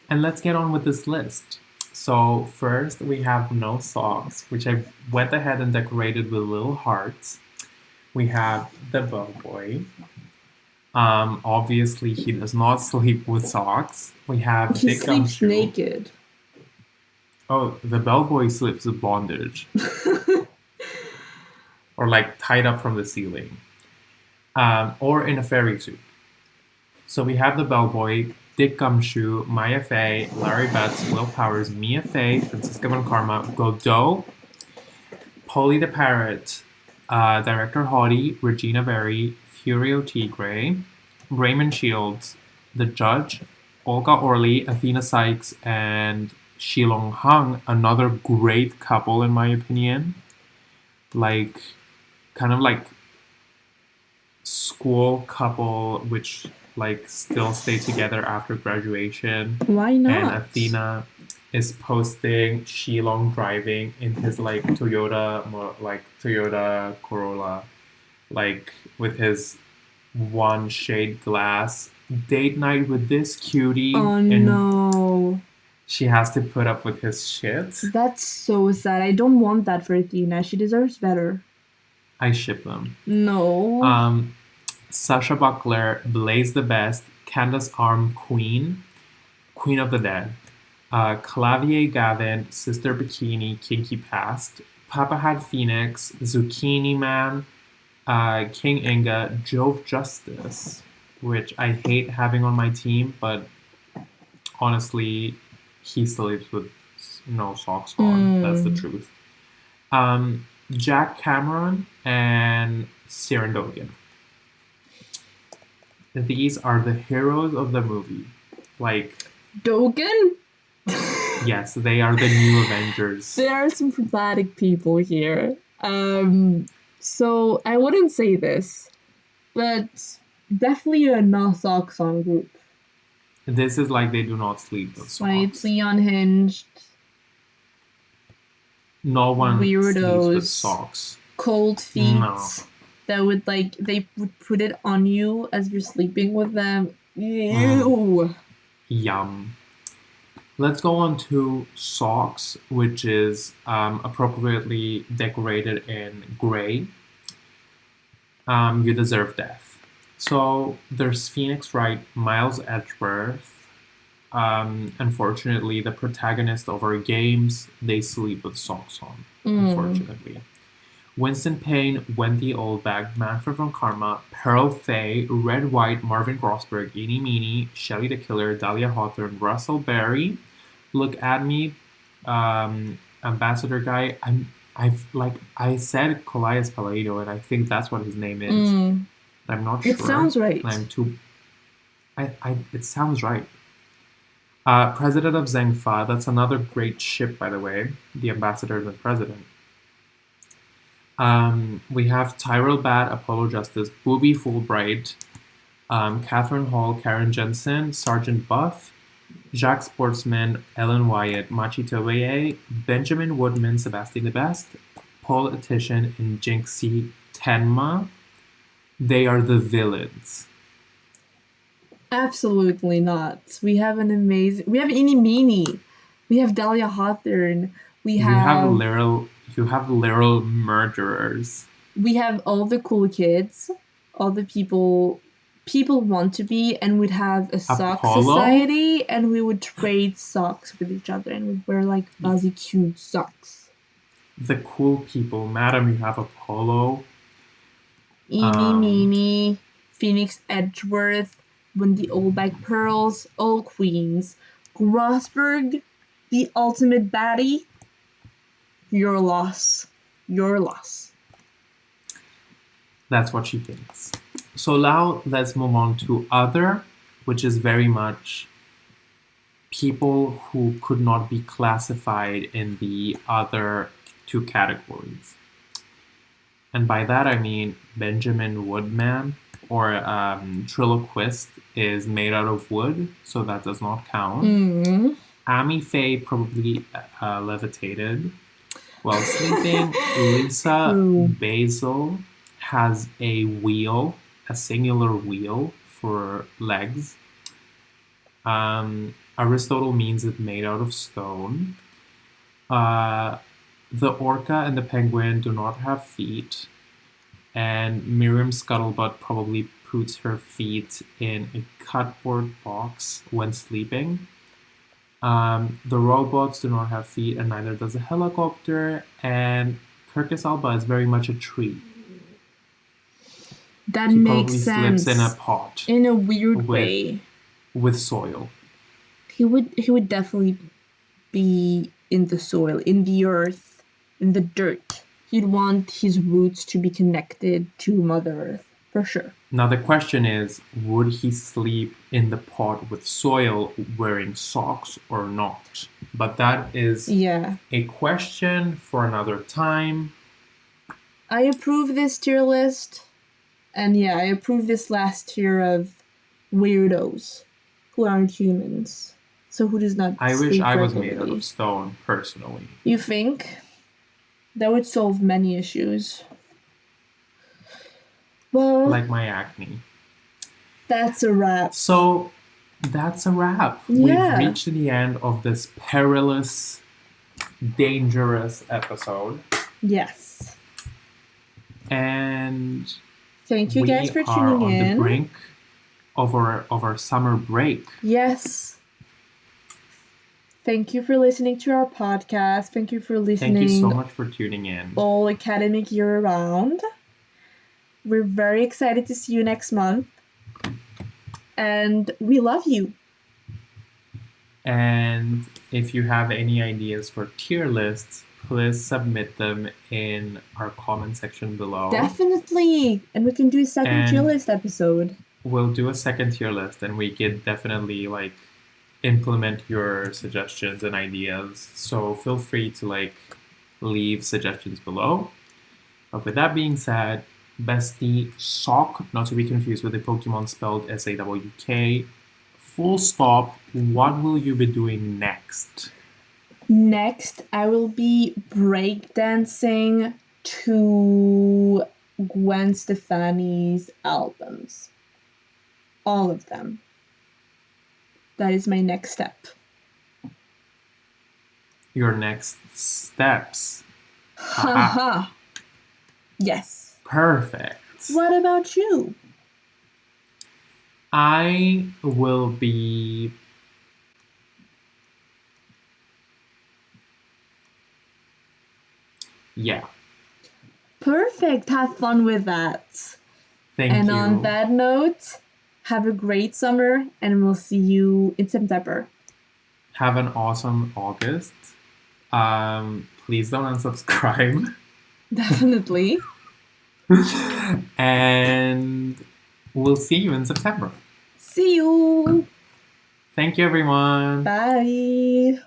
S1: And let's get on with this list. So first we have no socks, which I went ahead and decorated with little hearts. We have the bellboy. Obviously he does not sleep with socks. We have
S2: He
S1: Dick
S2: sleeps
S1: Gumshoe.
S2: naked.
S1: Oh, the bellboy sleeps with bondage. Or like tied up from the ceiling. Or in a fairy suit. So we have the bellboy, Dick Gumshoe, Maya Fey, Larry Betts, Will Powers, Mia Fey, Francisca Von Karma, Godot, Polly the Parrot, Director Hottie, Regina Berry, Furio Tigre, Raymond Shields, The Judge, Olga Orly, Athena Sykes, and Shilong Hung, another great couple in my opinion. Like, kind of like school couple, which like still stay together after graduation.
S2: Why not?
S1: And Athena is posting Shilong driving in his like Toyota Corolla, like with his one shade glass. Date night with this cutie.
S2: Oh
S1: and
S2: no.
S1: she has to put up with his shit.
S2: That's so sad. I don't want that for Athena. She deserves better.
S1: I ship them.
S2: No.
S1: Sasha Buckler, Blaze the Best, Candace Arm Queen, Queen of the Dead, Clavier Gavin, Sister Bikini, Kinky Past, Papa Had Phoenix, Zucchini Man, King Inga, Jove Justice, which I hate having on my team, but honestly, he sleeps with no socks on. That's the truth. Jack Cameron and Siren Dogan. These are the heroes of the movie. Like,
S2: Dogan?
S1: yes, they are the new Avengers.
S2: There are some problematic people here. So I wouldn't say this, but definitely a no socks on group.
S1: This is like they do not sleep with socks.
S2: Slightly unhinged.
S1: No one sleeps
S2: Weirdos.
S1: with socks.
S2: Cold feet.
S1: No.
S2: That would like they would put it on you as you're sleeping with them. Ew.
S1: Yum. Let's go on to socks, which is appropriately decorated in gray. You deserve death. So there's Phoenix Wright, Miles Edgeworth. Unfortunately, the protagonist of our games, they sleep with socks on. Unfortunately. Winston Payne, Wendy Oldbag, Manfred von Karma, Pearl Fay, Red White, Marvin Grossberg, Eenie Meenie, Shelley the Killer, Dahlia Hawthorne, Russell Berry. Look at me, ambassador guy. I said Colias Pallado, and I think that's what his name is. I'm not sure.
S2: It sounds right.
S1: It sounds right. President of Zengfa. That's another great ship, by the way. The ambassador and the president. We have Tyrell Bat, Apollo Justice, Booby Fulbright, Catherine Hall, Karen Jensen, Sergeant Buff, Jacques Sportsman, Ellen Wyatt, Machi Tobeye, Benjamin Woodman, Sebastian the Best, Politician, and Jinxie Tenma. They are the villains.
S2: Absolutely not. We have Eenie Meenie. We have Dahlia Hawthorne. You have
S1: literal murderers.
S2: We have all the cool kids, all the people want to be, and we'd have a sock society, and we would trade socks with each other, and we'd wear like fuzzy cute socks.
S1: The cool people, madam, you have Apollo,
S2: Eenie Meenie, Phoenix Edgeworth, Wendy Oldbag Pearls, all queens, Grossberg, the ultimate baddie. Your loss.
S1: That's what she thinks. So now let's move on to other, which is very much people who could not be classified in the other two categories. And by that I mean Benjamin Woodman or Triloquist is made out of wood, so that does not count. Amy Faye probably levitated while sleeping. Lisa Basil has a singular wheel for legs. Aristotle means it's made out of stone. The orca and the penguin do not have feet. And Miriam's scuttlebutt probably puts her feet in a cardboard box when sleeping. The robots do not have feet, and neither does a helicopter. And Kirkus Alba is very much a tree.
S2: That
S1: He
S2: makes
S1: probably
S2: sense.
S1: slips in a pot
S2: In a weird way.
S1: with soil.
S2: He would definitely be in the soil, in the earth, in the dirt. He'd want his roots to be connected to Mother Earth, for sure.
S1: Now the question is, would he sleep in the pot with soil wearing socks or not? But that is a question for another time.
S2: I approve this tier list. And I approve this last tier of weirdos who aren't humans. So who does not
S1: I
S2: sleep
S1: wish I was
S2: regularly.
S1: made out of stone, personally.
S2: You think? That would solve many issues. Well,
S1: like my acne.
S2: That's a wrap.
S1: So that's a wrap.
S2: Yeah.
S1: We've reached the end of this perilous, dangerous episode.
S2: Yes.
S1: And
S2: thank you guys for tuning
S1: in. We are on the brink of our summer break.
S2: Yes. Thank you for listening to our podcast. Thank you for listening.
S1: Thank you so much for tuning in.
S2: All academic year round. We're very excited to see you next month. And we love you.
S1: And if you have any ideas for tier lists, please submit them in our comment section below.
S2: Definitely. And we can do a second tier list episode.
S1: We'll do a second tier list, and we can definitely implement your suggestions and ideas. So feel free to leave suggestions below. But with that being said, bestie sock, not to be confused with the Pokemon spelled SAWK, full stop. What will you be doing next?
S2: Next, I will be breakdancing to Gwen Stefani's albums. All of them. That is my next step.
S1: Your next steps.
S2: Haha. Yes.
S1: Perfect.
S2: What about you?
S1: I will be... Yeah.
S2: Perfect. Have fun with that.
S1: Thank you.
S2: And on that note, have a great summer, and we'll see you in September.
S1: Have an awesome August. Please don't unsubscribe.
S2: Definitely.
S1: And we'll see you in September.
S2: See you.
S1: Thank you, everyone.
S2: Bye.